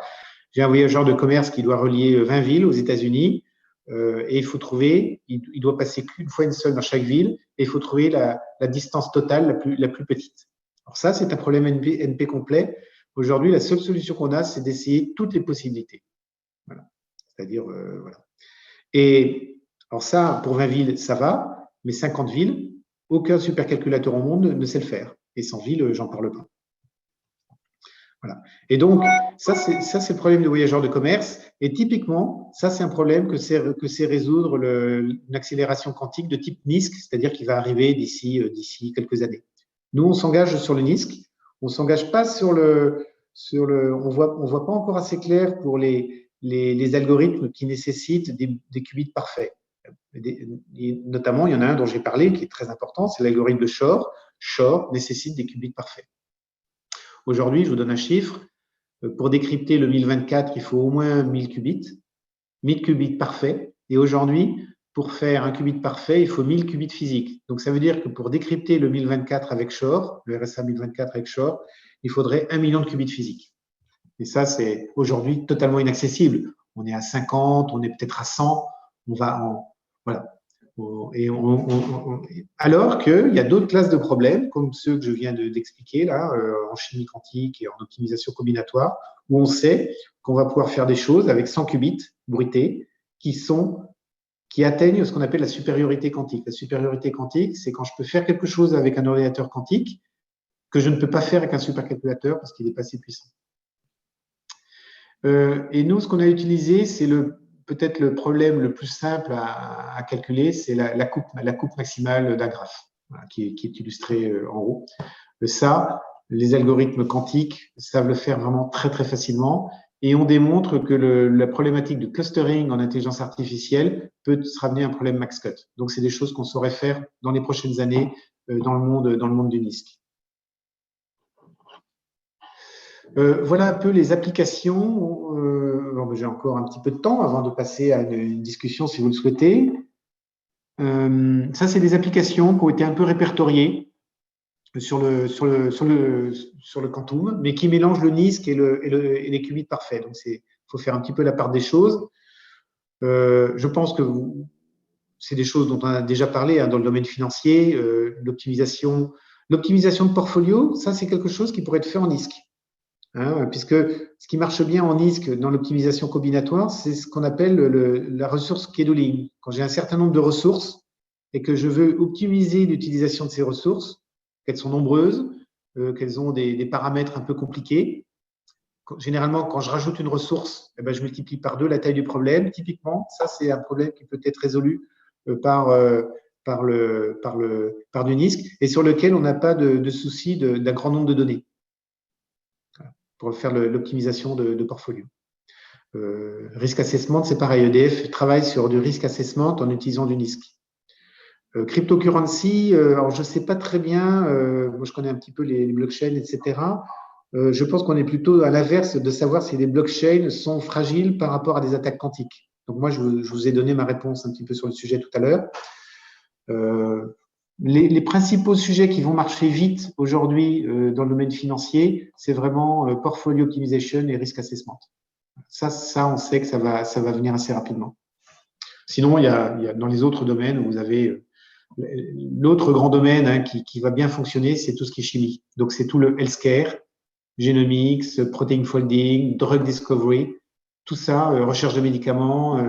J'ai un voyageur de commerce qui doit relier 20 villes aux États-Unis et il faut trouver, il doit passer qu'une fois une seule dans chaque ville et il faut trouver la distance totale la plus petite. Alors ça, c'est un problème NP complet. Aujourd'hui, la seule solution qu'on a, c'est d'essayer toutes les possibilités. Voilà. C'est-à-dire, voilà. Et alors ça, pour 20 villes, ça va, mais 50 villes, aucun supercalculateur au monde ne sait le faire. Et 100 villes, j'en parle pas. Voilà. Et donc, ça, c'est le problème des voyageurs de commerce. Et typiquement, ça, c'est un problème que c'est résoudre une accélération quantique de type NISQ, c'est-à-dire qui va arriver d'ici quelques années. Nous, on s'engage sur le NISQ. On s'engage pas on voit pas encore assez clair pour les algorithmes qui nécessitent des qubits parfaits. Notamment, il y en a un dont j'ai parlé qui est très important, c'est l'algorithme de Shor. Shor nécessite des qubits parfaits. Aujourd'hui, je vous donne un chiffre. Pour décrypter le 1024, il faut au moins 1000 qubits. 1000 qubits parfaits. Et aujourd'hui, pour faire un qubit parfait, il faut 1000 qubits physiques. Donc, ça veut dire que pour décrypter le 1024 avec Shor, le RSA 1024 avec Shor, il faudrait 1 million de qubits physiques. Et ça, c'est aujourd'hui totalement inaccessible. On est à 50, on est peut-être à 100. Voilà. Alors qu'il y a d'autres classes de problèmes, comme ceux que je viens d'expliquer là, en chimie quantique et en optimisation combinatoire, où on sait qu'on va pouvoir faire des choses avec 100 qubits bruités qui atteignent ce qu'on appelle la supériorité quantique. La supériorité quantique, c'est quand je peux faire quelque chose avec un ordinateur quantique que je ne peux pas faire avec un supercalculateur parce qu'il n'est pas assez puissant. Et nous, ce qu'on a utilisé, c'est peut-être le problème le plus simple à calculer, c'est la coupe maximale d'un graphe, voilà, qui est illustré en haut. Ça, les algorithmes quantiques savent le faire vraiment très, très facilement. Et on démontre que la problématique de clustering en intelligence artificielle peut se ramener à un problème max-cut. Donc, c'est des choses qu'on saurait faire dans les prochaines années dans le monde du NISQ. Voilà un peu les applications. J'ai encore un petit peu de temps avant de passer à une discussion si vous le souhaitez. Ça, c'est des applications qui ont été un peu répertoriées sur le quantum, mais qui mélangent le NISQ et les qubits parfaits. Donc, il faut faire un petit peu la part des choses. Je pense que c'est des choses dont on a déjà parlé dans le domaine financier, l'optimisation de portfolio. Ça, c'est quelque chose qui pourrait être fait en NISQ. Puisque ce qui marche bien en NISQ dans l'optimisation combinatoire, c'est ce qu'on appelle la ressource scheduling. Quand j'ai un certain nombre de ressources et que je veux optimiser l'utilisation de ces ressources, qu'elles sont nombreuses, qu'elles ont des paramètres un peu compliqués. Généralement, quand je rajoute une ressource, je multiplie par 2 la taille du problème. Typiquement, ça, c'est un problème qui peut être résolu par du NISQ et sur lequel on n'a pas de souci d'un grand nombre de données pour faire l'optimisation de portfolio. Risk assessment, c'est pareil. EDF travaille sur du risk assessment en utilisant du NISQ. Cryptocurrency, alors je ne sais pas très bien, moi je connais un petit peu les blockchains, etc. Je pense qu'on est plutôt à l'inverse de savoir si les blockchains sont fragiles par rapport à des attaques quantiques. Donc moi, je vous ai donné ma réponse un petit peu sur le sujet tout à l'heure. Les principaux sujets qui vont marcher vite aujourd'hui dans le domaine financier, c'est vraiment portfolio optimization et risk assessment. Ça, on sait que ça va venir assez rapidement. Sinon, il y a dans les autres domaines où vous avez l'autre grand domaine qui va bien fonctionner, c'est tout ce qui est chimie. Donc, c'est tout le healthcare, genomics, protein folding, drug discovery, tout ça, recherche de médicaments,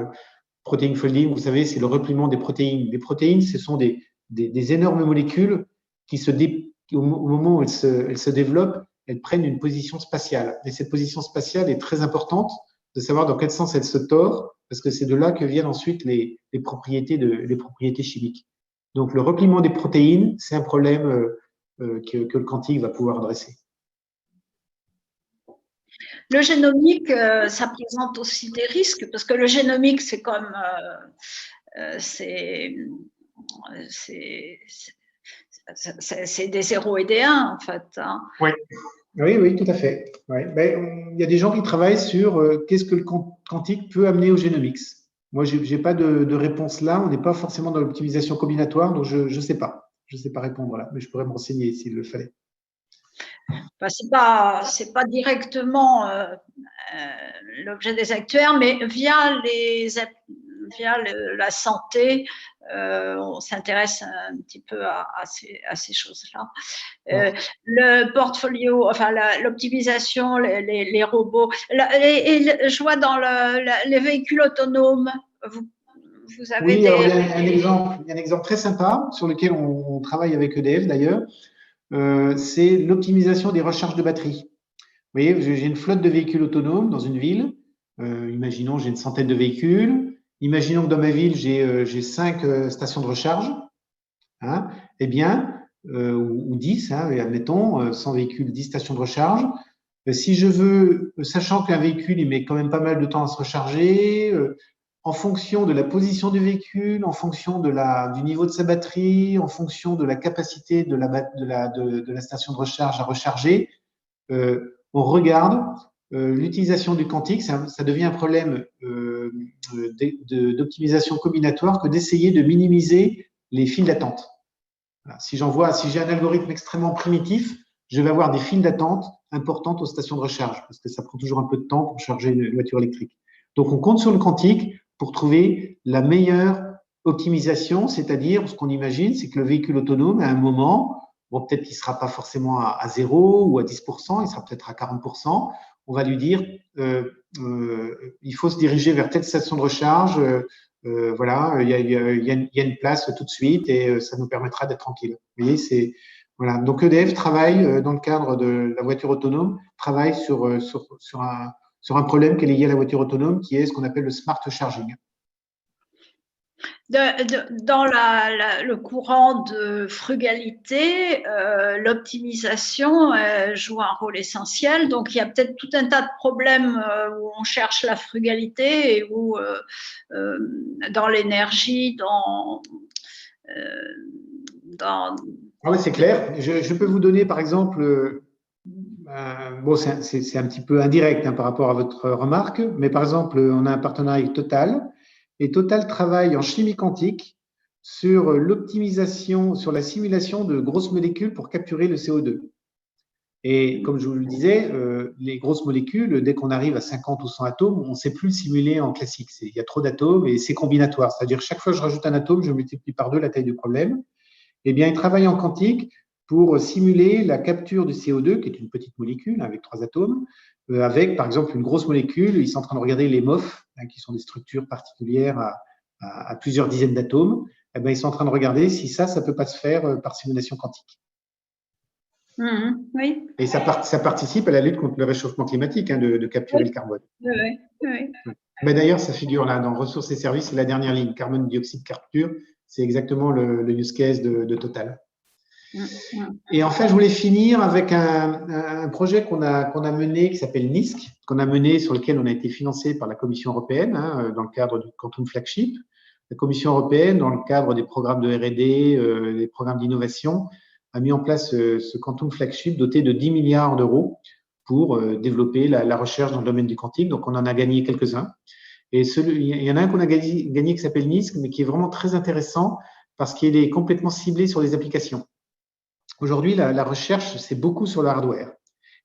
protein folding, vous savez, c'est le repliement des protéines. Les protéines, ce sont des énormes molécules qui au moment où elles se développent, elles prennent une position spatiale. Et cette position spatiale est très importante de savoir dans quel sens elles se tordent, parce que c'est de là que viennent ensuite les propriétés chimiques. Donc, le repliement des protéines, c'est un problème que le quantique va pouvoir adresser. Le génomique, ça présente aussi des risques, parce que le génomique, c'est comme… c'est des 0 et des 1, en fait. Hein. Oui. Oui, tout à fait. Ouais. Ben, il y a des gens qui travaillent sur qu'est-ce que le quantique peut amener au génomics. Moi, je n'ai pas de réponse là. On n'est pas forcément dans l'optimisation combinatoire, donc je ne sais pas. Je ne sais pas répondre là, mais je pourrais me renseigner s'il le fallait. Enfin, c'est pas directement l'objet des actuaires, mais via la santé, on s'intéresse un petit peu à ces choses-là. Le portfolio, enfin l'optimisation, les robots. Je vois dans les véhicules autonomes, vous avez oui, alors il y a un exemple très sympa sur lequel on travaille avec EDF d'ailleurs. C'est l'optimisation des recharges de batterie. Vous voyez, j'ai une flotte de véhicules autonomes dans une ville. Imaginons, j'ai une centaine de véhicules. Imaginons que dans ma ville, j'ai 5 stations de recharge. Hein, eh bien, ou 10, hein, admettons, 100 véhicules, 10 stations de recharge. Si je veux, sachant qu'un véhicule, il met quand même pas mal de temps à se recharger, en fonction de la position du véhicule, en fonction du niveau de sa batterie, en fonction de la capacité de la station de recharge à recharger, on regarde l'utilisation du quantique. Ça devient un problème d'optimisation combinatoire que d'essayer de minimiser les files d'attente. Voilà. Si j'ai un algorithme extrêmement primitif, je vais avoir des files d'attente importantes aux stations de recharge parce que ça prend toujours un peu de temps pour charger une voiture électrique. Donc, on compte sur le quantique pour trouver la meilleure optimisation, c'est-à-dire ce qu'on imagine, c'est que le véhicule autonome, à un moment, bon, peut-être qu'il ne sera pas forcément à 0 ou à 10%, il sera peut-être à 40%. On va lui dire, il faut se diriger vers telle station de recharge. Voilà, il y a une place tout de suite et ça nous permettra d'être tranquille. Vous voyez, voilà. Donc EDF travaille dans le cadre de la voiture autonome, travaille sur un problème qui est lié à la voiture autonome, qui est ce qu'on appelle le smart charging. Dans le courant de frugalité, l'optimisation joue un rôle essentiel. Donc, il y a peut-être tout un tas de problèmes où on cherche la frugalité et où, dans l'énergie, Ah oui, c'est clair. Je peux vous donner, par exemple, bon, c'est un petit peu indirect par rapport à votre remarque, mais par exemple, on a un partenariat avec Total. Et Total travaille en chimie quantique sur l'optimisation, sur la simulation de grosses molécules pour capturer le CO2. Et comme je vous le disais, les grosses molécules, dès qu'on arrive à 50 ou 100 atomes, on ne sait plus le simuler en classique. Il y a trop d'atomes et c'est combinatoire. C'est-à-dire chaque fois que je rajoute un atome, je multiplie par 2 la taille du problème. Eh bien, ils travaillent en quantique pour simuler la capture du CO2, qui est une petite molécule avec 3 atomes, avec, par exemple, une grosse molécule. Ils sont en train de regarder les MOF, qui sont des structures particulières à plusieurs dizaines d'atomes. Eh bien, ils sont en train de regarder si ça ne peut pas se faire par simulation quantique. Oui. Et ça participe à la lutte contre le réchauffement climatique, de capturer le carbone. Oui. Ben d'ailleurs, ça figure là dans ressources et services, c'est la dernière ligne, carbone dioxyde capture, c'est exactement le use case de Total. Et enfin, je voulais finir avec un projet qu'on a mené qui s'appelle NISC, qu'on a mené sur lequel on a été financé par la Commission européenne dans le cadre du Quantum Flagship. La Commission européenne, dans le cadre des programmes de R&D, des programmes d'innovation, a mis en place ce Quantum Flagship doté de 10 milliards d'euros pour développer la recherche dans le domaine du quantique. Donc, on en a gagné quelques-uns. Et il y en a un qu'on a gagné qui s'appelle NISC, mais qui est vraiment très intéressant parce qu'il est complètement ciblé sur les applications. Aujourd'hui, la recherche, c'est beaucoup sur le hardware.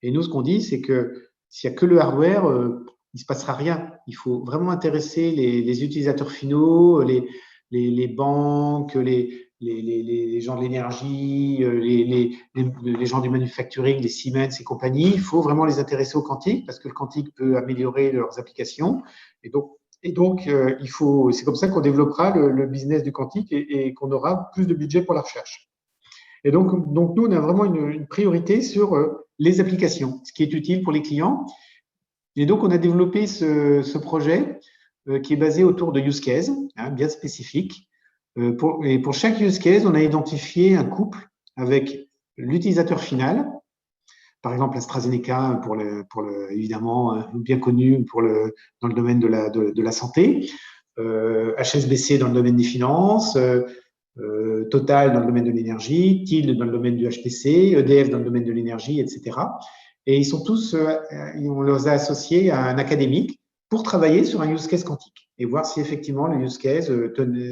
Et nous, ce qu'on dit, c'est que s'il n'y a que le hardware, il ne se passera rien. Il faut vraiment intéresser les utilisateurs finaux, les banques, les gens de l'énergie, les gens du manufacturing, les Siemens et compagnie. Il faut vraiment les intéresser au quantique parce que le quantique peut améliorer leurs applications. Et donc, c'est comme ça qu'on développera le business du quantique et qu'on aura plus de budget pour la recherche. Et donc nous, on a vraiment une priorité sur les applications, ce qui est utile pour les clients. Et donc, on a développé ce projet qui est basé autour de use case, bien spécifiques. Et pour chaque use case, on a identifié un couple avec l'utilisateur final. Par exemple, AstraZeneca, évidemment, bien connu dans le domaine de la santé. HSBC dans le domaine des finances. Total dans le domaine de l'énergie, TIL dans le domaine du HPC, EDF dans le domaine de l'énergie, etc. Et ils sont tous, on les a associés à un académique pour travailler sur un use case quantique et voir si effectivement le use case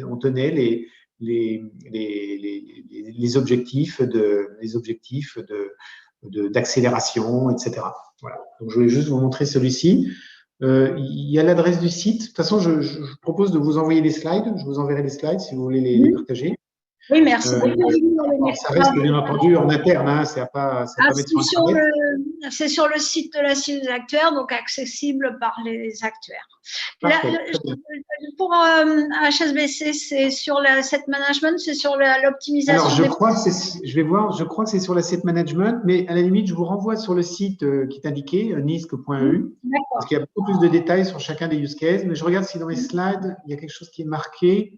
on tenait les objectifs d'accélération, etc. Voilà. Donc, je voulais juste vous montrer celui-ci. Il y a l'adresse du site. De toute façon, je propose de vous envoyer les slides. Je vous enverrai les slides si vous voulez les partager. Oui, merci beaucoup. Ça reste bien entendu en interne, hein, c'est à pas mettre sur Internet. C'est sur le site de la Cité des actuaires, donc accessible par les actuaires. Pour HSBC, c'est sur l'asset management, c'est sur l'optimisation. Alors, je crois que c'est sur l'asset management, mais à la limite, je vous renvoie sur le site qui est indiqué, nisc.eu, parce qu'il y a beaucoup plus de détails sur chacun des use cases. Mais je regarde si dans les slides, il y a quelque chose qui est marqué.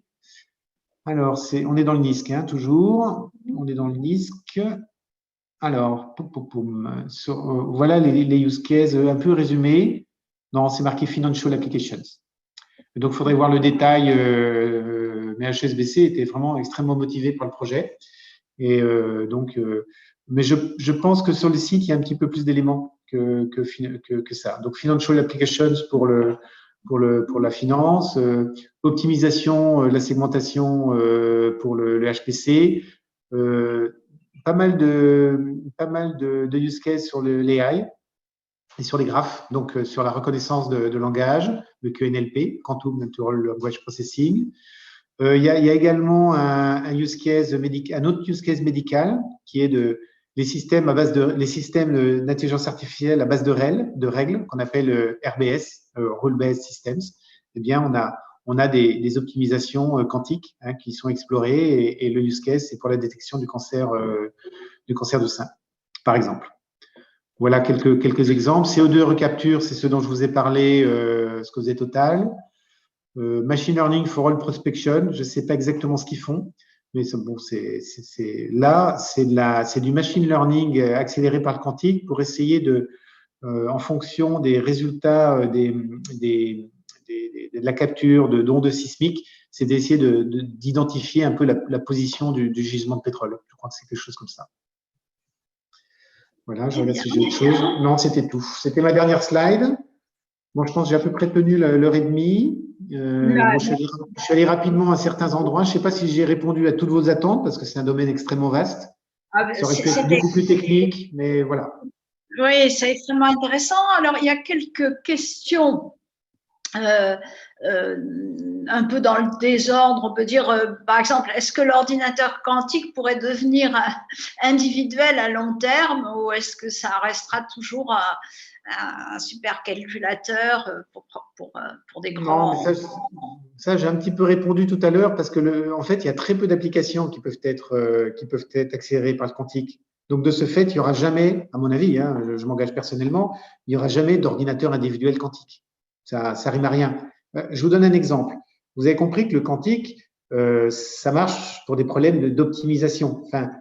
Alors, on est dans le NISC, hein, toujours. On est dans le NISC. Alors, voilà les use cases un peu résumés. Non, c'est marqué Financial Applications. Donc, il faudrait voir le détail. Mais HSBC était vraiment extrêmement motivé par le projet. Et mais je pense que sur le site, il y a un petit peu plus d'éléments que ça. Donc, Financial Applications pour la finance, optimisation, la segmentation pour le HPC, pas mal de use cases sur l'AI et sur les graphes, donc sur la reconnaissance de langage, le QNLP, Quantum Natural Language Processing. Il y a également un use case un autre use case médical qui est les systèmes d'intelligence artificielle à base de règles qu'on appelle RBS, Rule Based Systems. Eh bien, on a des optimisations quantiques qui sont explorées et le use case, c'est pour la détection du cancer du sein, par exemple. Voilà quelques exemples. CO2 recapture, c'est ce dont je vous ai parlé, ce que faisait Total. Machine Learning for All Prospection, je ne sais pas exactement ce qu'ils font, mais bon, c'est du machine learning accéléré par le quantique pour essayer en fonction des résultats de la capture d'ondes sismiques, c'est d'essayer d'identifier un peu la position du gisement de pétrole. Je crois que c'est quelque chose comme ça. Voilà, je regarde si j'ai autre chose. Non, c'était tout. C'était ma dernière slide. Bon, je pense que j'ai à peu près tenu l'heure et demie. Je suis allé rapidement à certains endroits. Je ne sais pas si j'ai répondu à toutes vos attentes parce que c'est un domaine extrêmement vaste. Ça aurait pu être beaucoup plus technique, mais voilà. Oui, c'est extrêmement intéressant. Alors, il y a quelques questions un peu dans le désordre. On peut dire, par exemple, est-ce que l'ordinateur quantique pourrait devenir individuel à long terme ou est-ce que ça restera toujours un supercalculateur pour des grands… Non, ça j'ai un petit peu répondu tout à l'heure parce que en fait, il y a très peu d'applications qui peuvent être accélérées par le quantique. Donc, de ce fait, il n'y aura jamais, à mon avis, je m'engage personnellement, il n'y aura jamais d'ordinateur individuel quantique. Ça rime à rien. Je vous donne un exemple. Vous avez compris que le quantique, ça marche pour des problèmes d'optimisation. Enfin,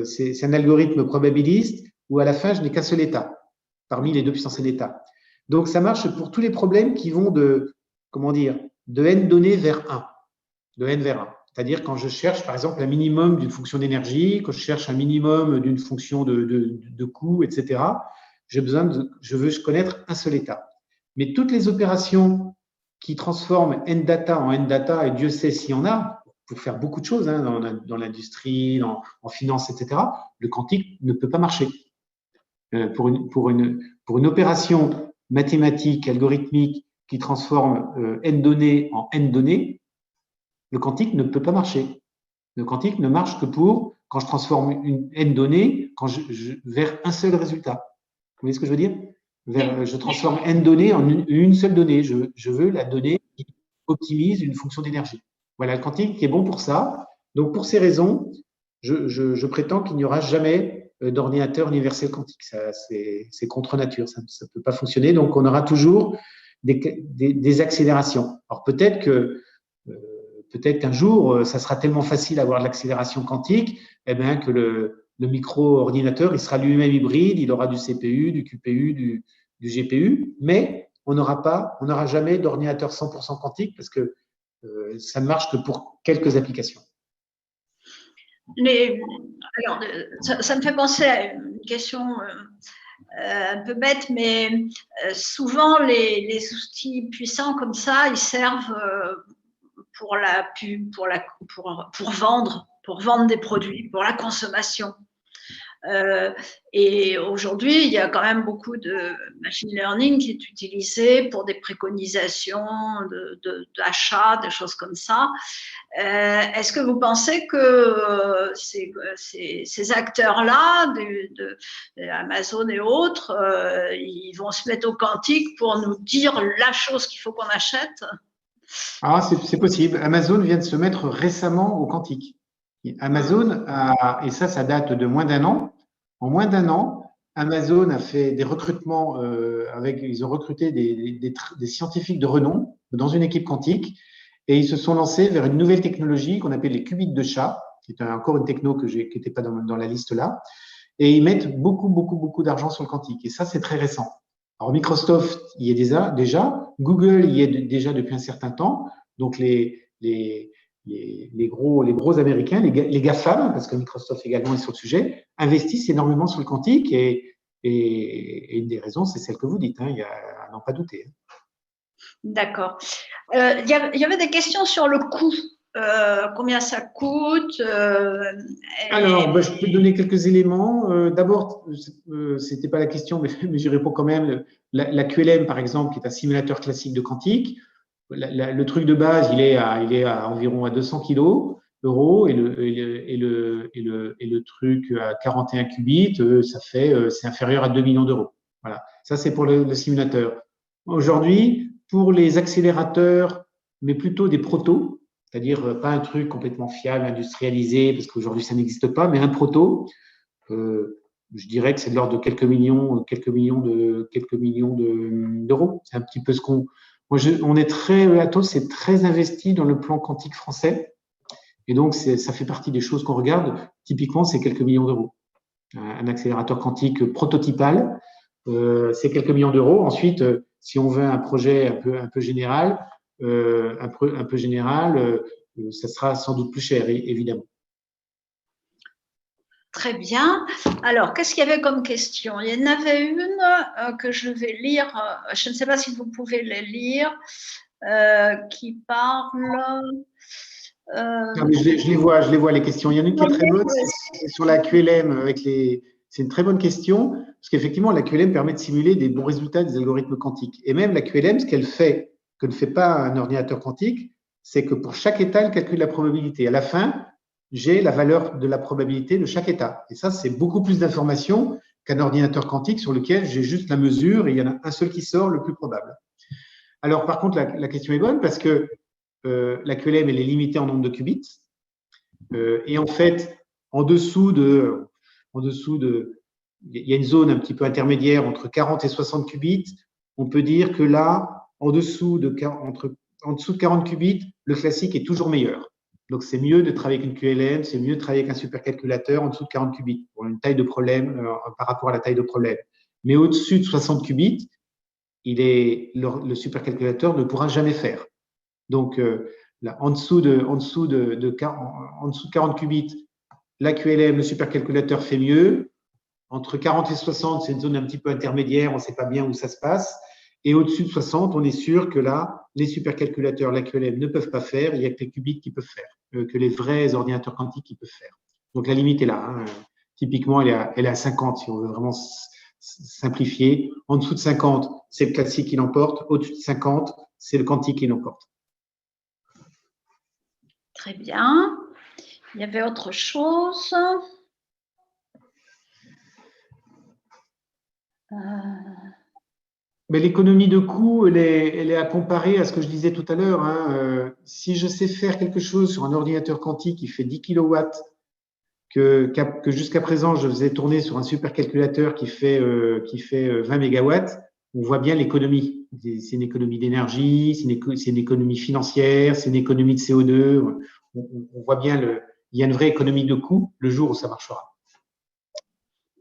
c'est un algorithme probabiliste où à la fin, je n'ai qu'un seul état parmi les 2 puissance n états. Donc, ça marche pour tous les problèmes qui vont de, comment dire, de n données vers 1, de n vers 1. C'est-à-dire quand je cherche, par exemple, un minimum d'une fonction d'énergie, quand je cherche un minimum d'une fonction de coût, etc., je veux connaître un seul état. Mais toutes les opérations qui transforment n data en n data, et Dieu sait s'il y en a, pour faire beaucoup de choses hein, dans l'industrie, en finance, etc., le quantique ne peut pas marcher. Pour une opération mathématique, algorithmique, qui transforme n données en n données, le quantique ne peut pas marcher. Le quantique ne marche que quand je transforme une n données vers un seul résultat. Vous voyez ce que je veux dire? Je transforme n données en une seule donnée. Je veux la donnée qui optimise une fonction d'énergie. Voilà, le quantique est bon pour ça. Donc, pour ces raisons, je prétends qu'il n'y aura jamais d'ordinateur universel quantique. C'est contre nature, ça ne peut pas fonctionner. Donc, on aura toujours des accélérations. Alors, peut-être qu'un jour, ça sera tellement facile d'avoir de l'accélération quantique, eh bien, que le micro-ordinateur, il sera lui-même hybride, il aura du CPU, du QPU, du GPU, mais on n'aura jamais d'ordinateur 100% quantique parce que ça ne marche que pour quelques applications. Alors, ça me fait penser à une question un peu bête, mais souvent les outils puissants comme ça, ils servent pour la pub, pour vendre des produits, pour la consommation. Et aujourd'hui, il y a quand même beaucoup de machine learning qui est utilisé pour des préconisations d'achat, des choses comme ça. Est-ce que vous pensez que ces acteurs-là, Amazon et autres, ils vont se mettre au quantique pour nous dire la chose qu'il faut qu'on achète? Ah, c'est possible. Amazon vient de se mettre récemment au quantique. Amazon et ça date de moins d'un an. En moins d'un an, Amazon a fait des recrutements ils ont recruté des scientifiques de renom dans une équipe quantique et ils se sont lancés vers une nouvelle technologie qu'on appelle les qubits de chat, qui est encore une techno qui n'était pas dans la liste là. Et ils mettent beaucoup d'argent sur le quantique. Et ça, c'est très récent. Alors, Microsoft y est déjà, Google y est déjà depuis un certain temps. Donc, les gros Américains, les GAFAM, parce que Microsoft également est sur le sujet, investissent énormément sur le quantique et une des raisons, c'est celle que vous dites, hein, il y a à n'en pas douter. D'accord. Il y avait des questions sur le coût. Combien ça coûte Alors, je peux donner quelques éléments. D'abord, c'était pas la question, mais j'y réponds quand même. La QLM, par exemple, qui est un simulateur classique de quantique, le truc de base, il est à environ à 200 kg euros et le truc à 41 qubits, c'est inférieur à 2 millions d'euros. Voilà. Ça, c'est pour le simulateur. Aujourd'hui, pour les accélérateurs, mais plutôt des protos, c'est-à-dire pas un truc complètement fiable, industrialisé, parce qu'aujourd'hui ça n'existe pas, mais un proto, je dirais que c'est de l'ordre de quelques millions d'euros. C'est un petit peu ce qu'on. On est Atos, c'est très investi dans le plan quantique français, et donc ça fait partie des choses qu'on regarde. Typiquement, c'est quelques millions d'euros. Un accélérateur quantique prototypal, c'est quelques millions d'euros. Ensuite, si on veut un projet un peu général, ça sera sans doute plus cher, évidemment. Très bien. Alors, qu'est-ce qu'il y avait comme question? Il y en avait une que je vais lire. Je ne sais pas si vous pouvez les lire, qui parle. Non, mais je les vois, les questions. Il y en a une qui est très bonne, c'est sur la QLM. C'est une très bonne question, parce qu'effectivement, la QLM permet de simuler des bons résultats des algorithmes quantiques. Et même la QLM, ce qu'elle fait, que ne fait pas un ordinateur quantique, c'est que pour chaque état, elle calcule la probabilité. À la fin, j'ai la valeur de la probabilité de chaque état. Et ça, c'est beaucoup plus d'informations qu'un ordinateur quantique sur lequel j'ai juste la mesure et il y en a un seul qui sort, le plus probable. Alors, par contre, la question est bonne parce que la QLM, elle est limitée en nombre de qubits. Et en fait, en dessous de, il y a une zone un petit peu intermédiaire entre 40 et 60 qubits. On peut dire que là, en dessous de 40 qubits, le classique est toujours meilleur. Donc, c'est mieux de travailler avec une QLM, c'est mieux de travailler avec un supercalculateur en dessous de 40 qubits pour une taille de problème par rapport à la taille de problème. Mais au-dessus de 60 qubits, le supercalculateur ne pourra jamais faire. Donc, là, en dessous de 40 qubits, la QLM, le supercalculateur fait mieux. Entre 40 et 60, c'est une zone un petit peu intermédiaire, on ne sait pas bien où ça se passe. Et au-dessus de 60, on est sûr que là, les supercalculateurs, la QLM ne peuvent pas faire, il n'y a que les qubits qui peuvent faire, que les vrais ordinateurs quantiques qui peuvent faire. Donc la limite est là. Hein. Typiquement, elle est à 50 si on veut vraiment simplifier. En dessous de 50, c'est le classique qui l'emporte. Au-dessus de 50, c'est le quantique qui l'emporte. Très bien. Il y avait autre chose. Mais l'économie de coût, elle est à comparer à ce que je disais tout à l'heure. Hein. Si je sais faire quelque chose sur un ordinateur quantique qui fait 10 kilowatts, que jusqu'à présent, je faisais tourner sur un supercalculateur qui fait 20 mégawatts, on voit bien l'économie. C'est une économie d'énergie, c'est une économie financière, c'est une économie de CO2. On voit bien, il y a une vraie économie de coût le jour où ça marchera.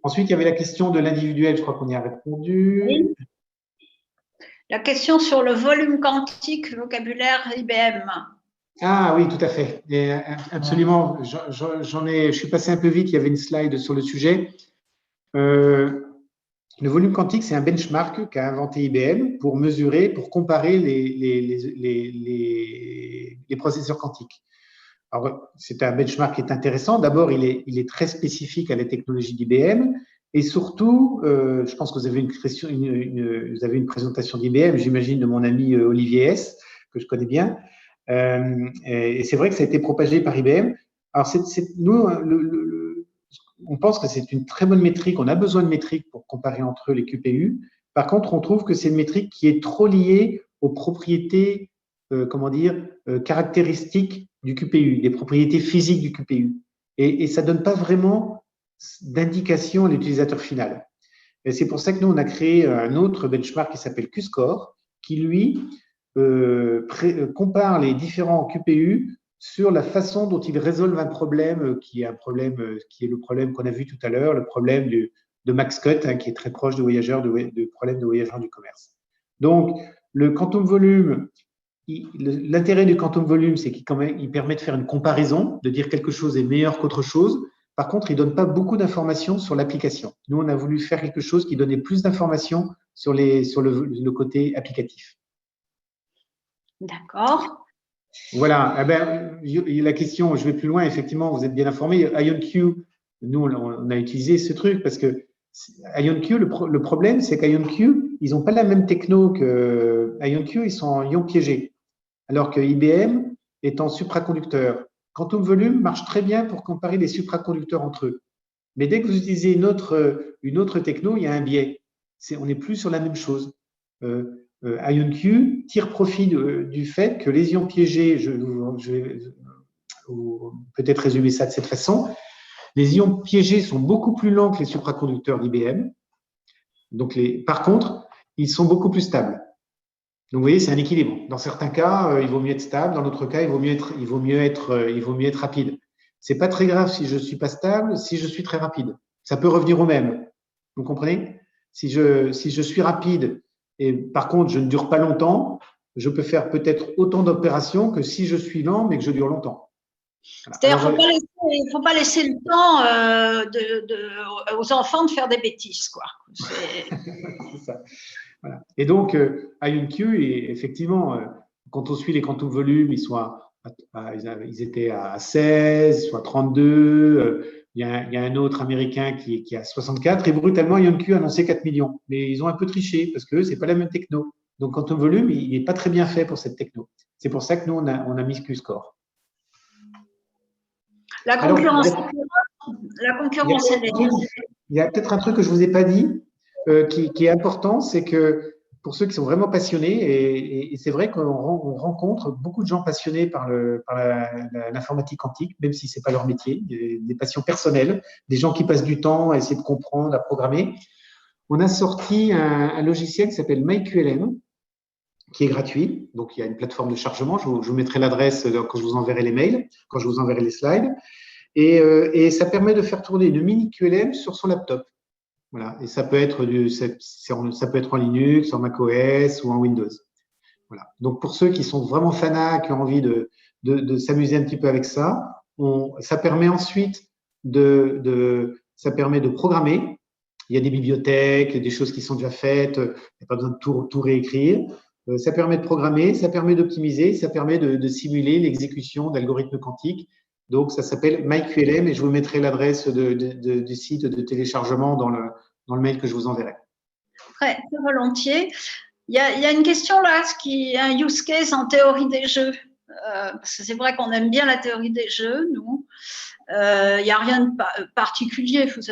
Ensuite, il y avait la question de l'individuel, je crois qu'on y a répondu. Oui. La question sur le volume quantique, vocabulaire IBM. Ah oui, tout à fait. Et absolument. Je suis passé un peu vite, il y avait une slide sur le sujet. Le volume quantique, c'est un benchmark qu'a inventé IBM pour mesurer, pour comparer les processeurs quantiques. Alors, c'est un benchmark qui est intéressant. D'abord, il est très spécifique à la technologie d'IBM. Et surtout, je pense que vous avez vous avez une présentation d'IBM, j'imagine, de mon ami Olivier S., que je connais bien. Et c'est vrai que ça a été propagé par IBM. Alors, nous, on pense que c'est une très bonne métrique. On a besoin de métriques pour comparer entre eux les QPU. Par contre, on trouve que c'est une métrique qui est trop liée aux propriétés, caractéristiques du QPU, des propriétés physiques du QPU. Et ça ne donne pas vraiment d'indication à l'utilisateur final. Et c'est pour ça que nous, on a créé un autre benchmark qui s'appelle QScore, qui, lui, compare les différents QPU sur la façon dont ils résolvent un problème qui est le problème qu'on a vu tout à l'heure, le problème de Max Cut, hein, qui est très proche de problème de voyageurs du commerce. Donc, le quantum volume, l'intérêt du quantum volume, c'est qu'il permet de faire une comparaison, de dire quelque chose est meilleur qu'autre chose. Par contre, il ne donne pas beaucoup d'informations sur l'application. Nous, on a voulu faire quelque chose qui donnait plus d'informations sur le côté applicatif. D'accord. Voilà. Eh ben, la question, je vais plus loin, effectivement, vous êtes bien informés. IonQ, nous, on a utilisé ce truc parce que IonQ, le problème, c'est qu'IonQ, ils n'ont pas la même techno que IonQ, ils sont en ion piégé, alors que IBM est en supraconducteur. Quantum volume marche très bien pour comparer les supraconducteurs entre eux. Mais dès que vous utilisez une autre techno, il y a un biais. On n'est plus sur la même chose. IonQ tire profit du fait que les ions piégés, je vais peut-être résumer ça de cette façon, les ions piégés sont beaucoup plus lents que les supraconducteurs d'IBM. Donc par contre, ils sont beaucoup plus stables. Donc, vous voyez, c'est un équilibre. Dans certains cas, il vaut mieux être stable. Dans d'autres cas, il vaut mieux être rapide. C'est pas très grave si je suis pas stable, si je suis très rapide. Ça peut revenir au même. Vous comprenez? Si je suis rapide et par contre, je ne dure pas longtemps, je peux faire peut-être autant d'opérations que si je suis lent, mais que je dure longtemps. Voilà. C'est-à-dire qu'il ne faut pas laisser le temps aux enfants de faire des bêtises, quoi. C'est ça. Voilà. Et donc, IonQ, effectivement, quand on suit les quantum volumes, ils étaient à 16, soit 32. Il y a un autre américain qui a 64. Et brutalement, IonQ a annoncé 4 millions. Mais ils ont un peu triché parce que ce n'est pas la même techno. Donc, quantum volume, il n'est pas très bien fait pour cette techno. C'est pour ça que nous, on a mis QScore. La concurrence, elle est. Il y a peut-être un truc que je ne vous ai pas dit. Qui est important, c'est que pour ceux qui sont vraiment passionnés, et c'est vrai qu'on rencontre beaucoup de gens passionnés par l'informatique quantique, même si ce n'est pas leur métier, des passions personnelles, des gens qui passent du temps à essayer de comprendre, à programmer. On a sorti un logiciel qui s'appelle MyQLM, qui est gratuit. Donc, il y a une plateforme de chargement. Je vous mettrai l'adresse quand je vous enverrai les mails, quand je vous enverrai les slides. Et ça permet de faire tourner une mini QLM sur son laptop. Voilà. Et ça peut être en Linux, en macOS ou en Windows. Voilà. Donc, pour ceux qui sont vraiment fanats, qui ont envie de s'amuser un petit peu avec ça, ça permet ensuite ça permet de programmer. Il y a des bibliothèques, des choses qui sont déjà faites. Il n'y a pas besoin de tout réécrire. Ça permet de programmer, ça permet d'optimiser, ça permet de simuler l'exécution d'algorithmes quantiques. Donc, ça s'appelle MyQLM et je vous mettrai l'adresse du site de téléchargement dans le mail que je vous enverrai. Très volontiers. Il y a une question là, un use case en théorie des jeux. Parce que c'est vrai qu'on aime bien la théorie des jeux, nous. Il n'y a rien de particulier, vous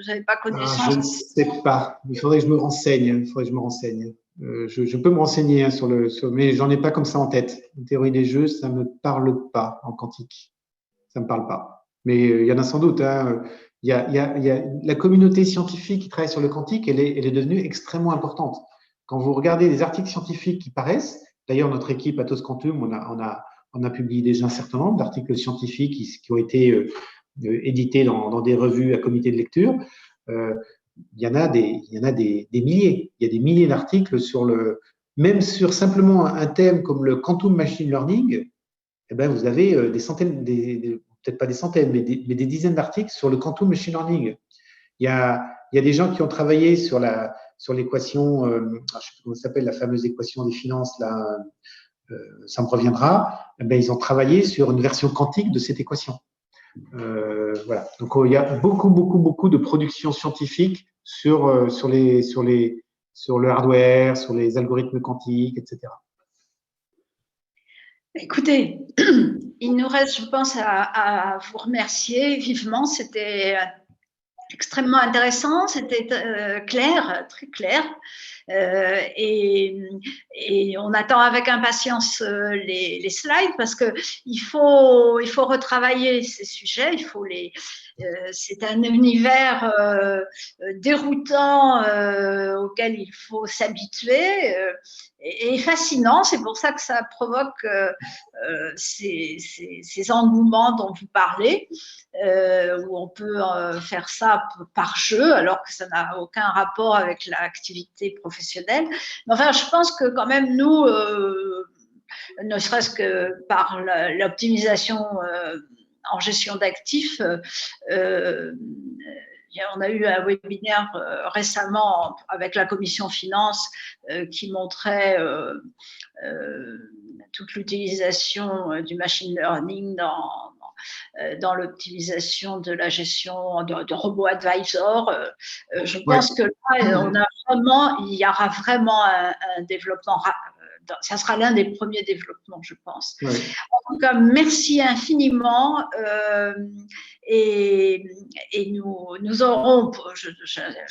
n'avez pas connaissance. Je ne sais pas. Il faudrait que je me renseigne. Je peux me renseigner mais j'en ai pas comme ça en tête. La théorie des jeux, ça me parle pas en quantique. Ça me parle pas. Mais il y en a sans doute. Hein. Il y a la communauté scientifique qui travaille sur le quantique, elle est devenue extrêmement importante. Quand vous regardez les articles scientifiques qui paraissent, d'ailleurs notre équipe Atos Quantum, on a publié déjà un certain nombre d'articles scientifiques qui ont été édités dans des revues à comité de lecture. Il y en a des milliers. Il y a des milliers d'articles même sur simplement un thème comme le quantum machine learning. Eh ben, vous avez des centaines, peut-être pas des centaines, mais des dizaines d'articles sur le quantum machine learning. Il y a des gens qui ont travaillé sur l'équation, je ne sais plus comment ça s'appelle, la fameuse équation des finances, là, ça me reviendra. Eh ben, ils ont travaillé sur une version quantique de cette équation. Voilà. Donc, il y a beaucoup de productions scientifiques sur le hardware, sur les algorithmes quantiques, etc. Écoutez, il nous reste, je pense, à vous remercier vivement. C'était extrêmement intéressant, c'était clair, très clair. Et on attend avec impatience les slides parce qu'il faut retravailler ces sujets, c'est un univers déroutant auquel il faut s'habituer et fascinant. C'est pour ça que ça provoque ces engouements dont vous parlez, où on peut faire ça par jeu alors que ça n'a aucun rapport avec l'activité professionnelle. Mais enfin, je pense que quand même nous, ne serait-ce que par l'optimisation en gestion d'actifs, on a eu un webinaire récemment avec la commission finance qui montrait toute l'utilisation du machine learning dans l'optimisation de la gestion de robo-advisor. Je pense que là, il y aura vraiment un développement. Ça sera l'un des premiers développements, je pense. Ouais. En tout cas, merci infiniment. Et nous aurons…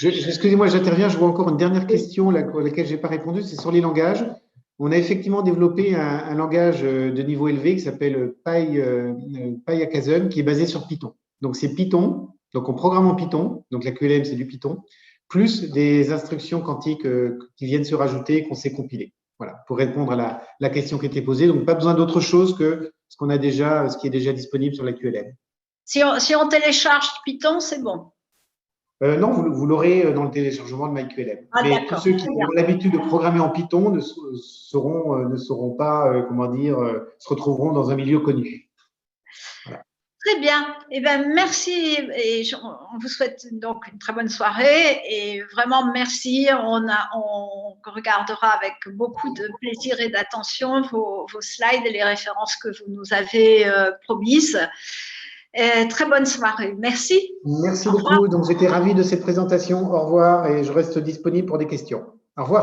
Excusez-moi, j'interviens. Je vois encore une dernière question à laquelle je n'ai pas répondu. C'est sur les langages. On a effectivement développé un langage de niveau élevé qui s'appelle PyHakazen, qui est basé sur Python. Donc, c'est Python. Donc, on programme en Python. Donc, la QLM, c'est du Python. Plus des instructions quantiques qui viennent se rajouter, qu'on sait compiler. Voilà, pour répondre à la question qui était posée. Donc, pas besoin d'autre chose que ce qui est déjà disponible sur la QLM. Si on télécharge Python, c'est bon. Non, vous l'aurez dans le téléchargement de MyQLM. Mais tous ceux qui ont l'habitude de programmer en Python ne sauront pas, se retrouveront dans un milieu connu. Voilà. Très bien. Eh bien, merci. Et on vous souhaite donc une très bonne soirée. Et vraiment, merci. On regardera avec beaucoup de plaisir et d'attention vos slides et les références que vous nous avez promises. Très bonne soirée. Merci. Merci beaucoup. Donc, j'étais ravi de cette présentation. Au revoir et je reste disponible pour des questions. Au revoir.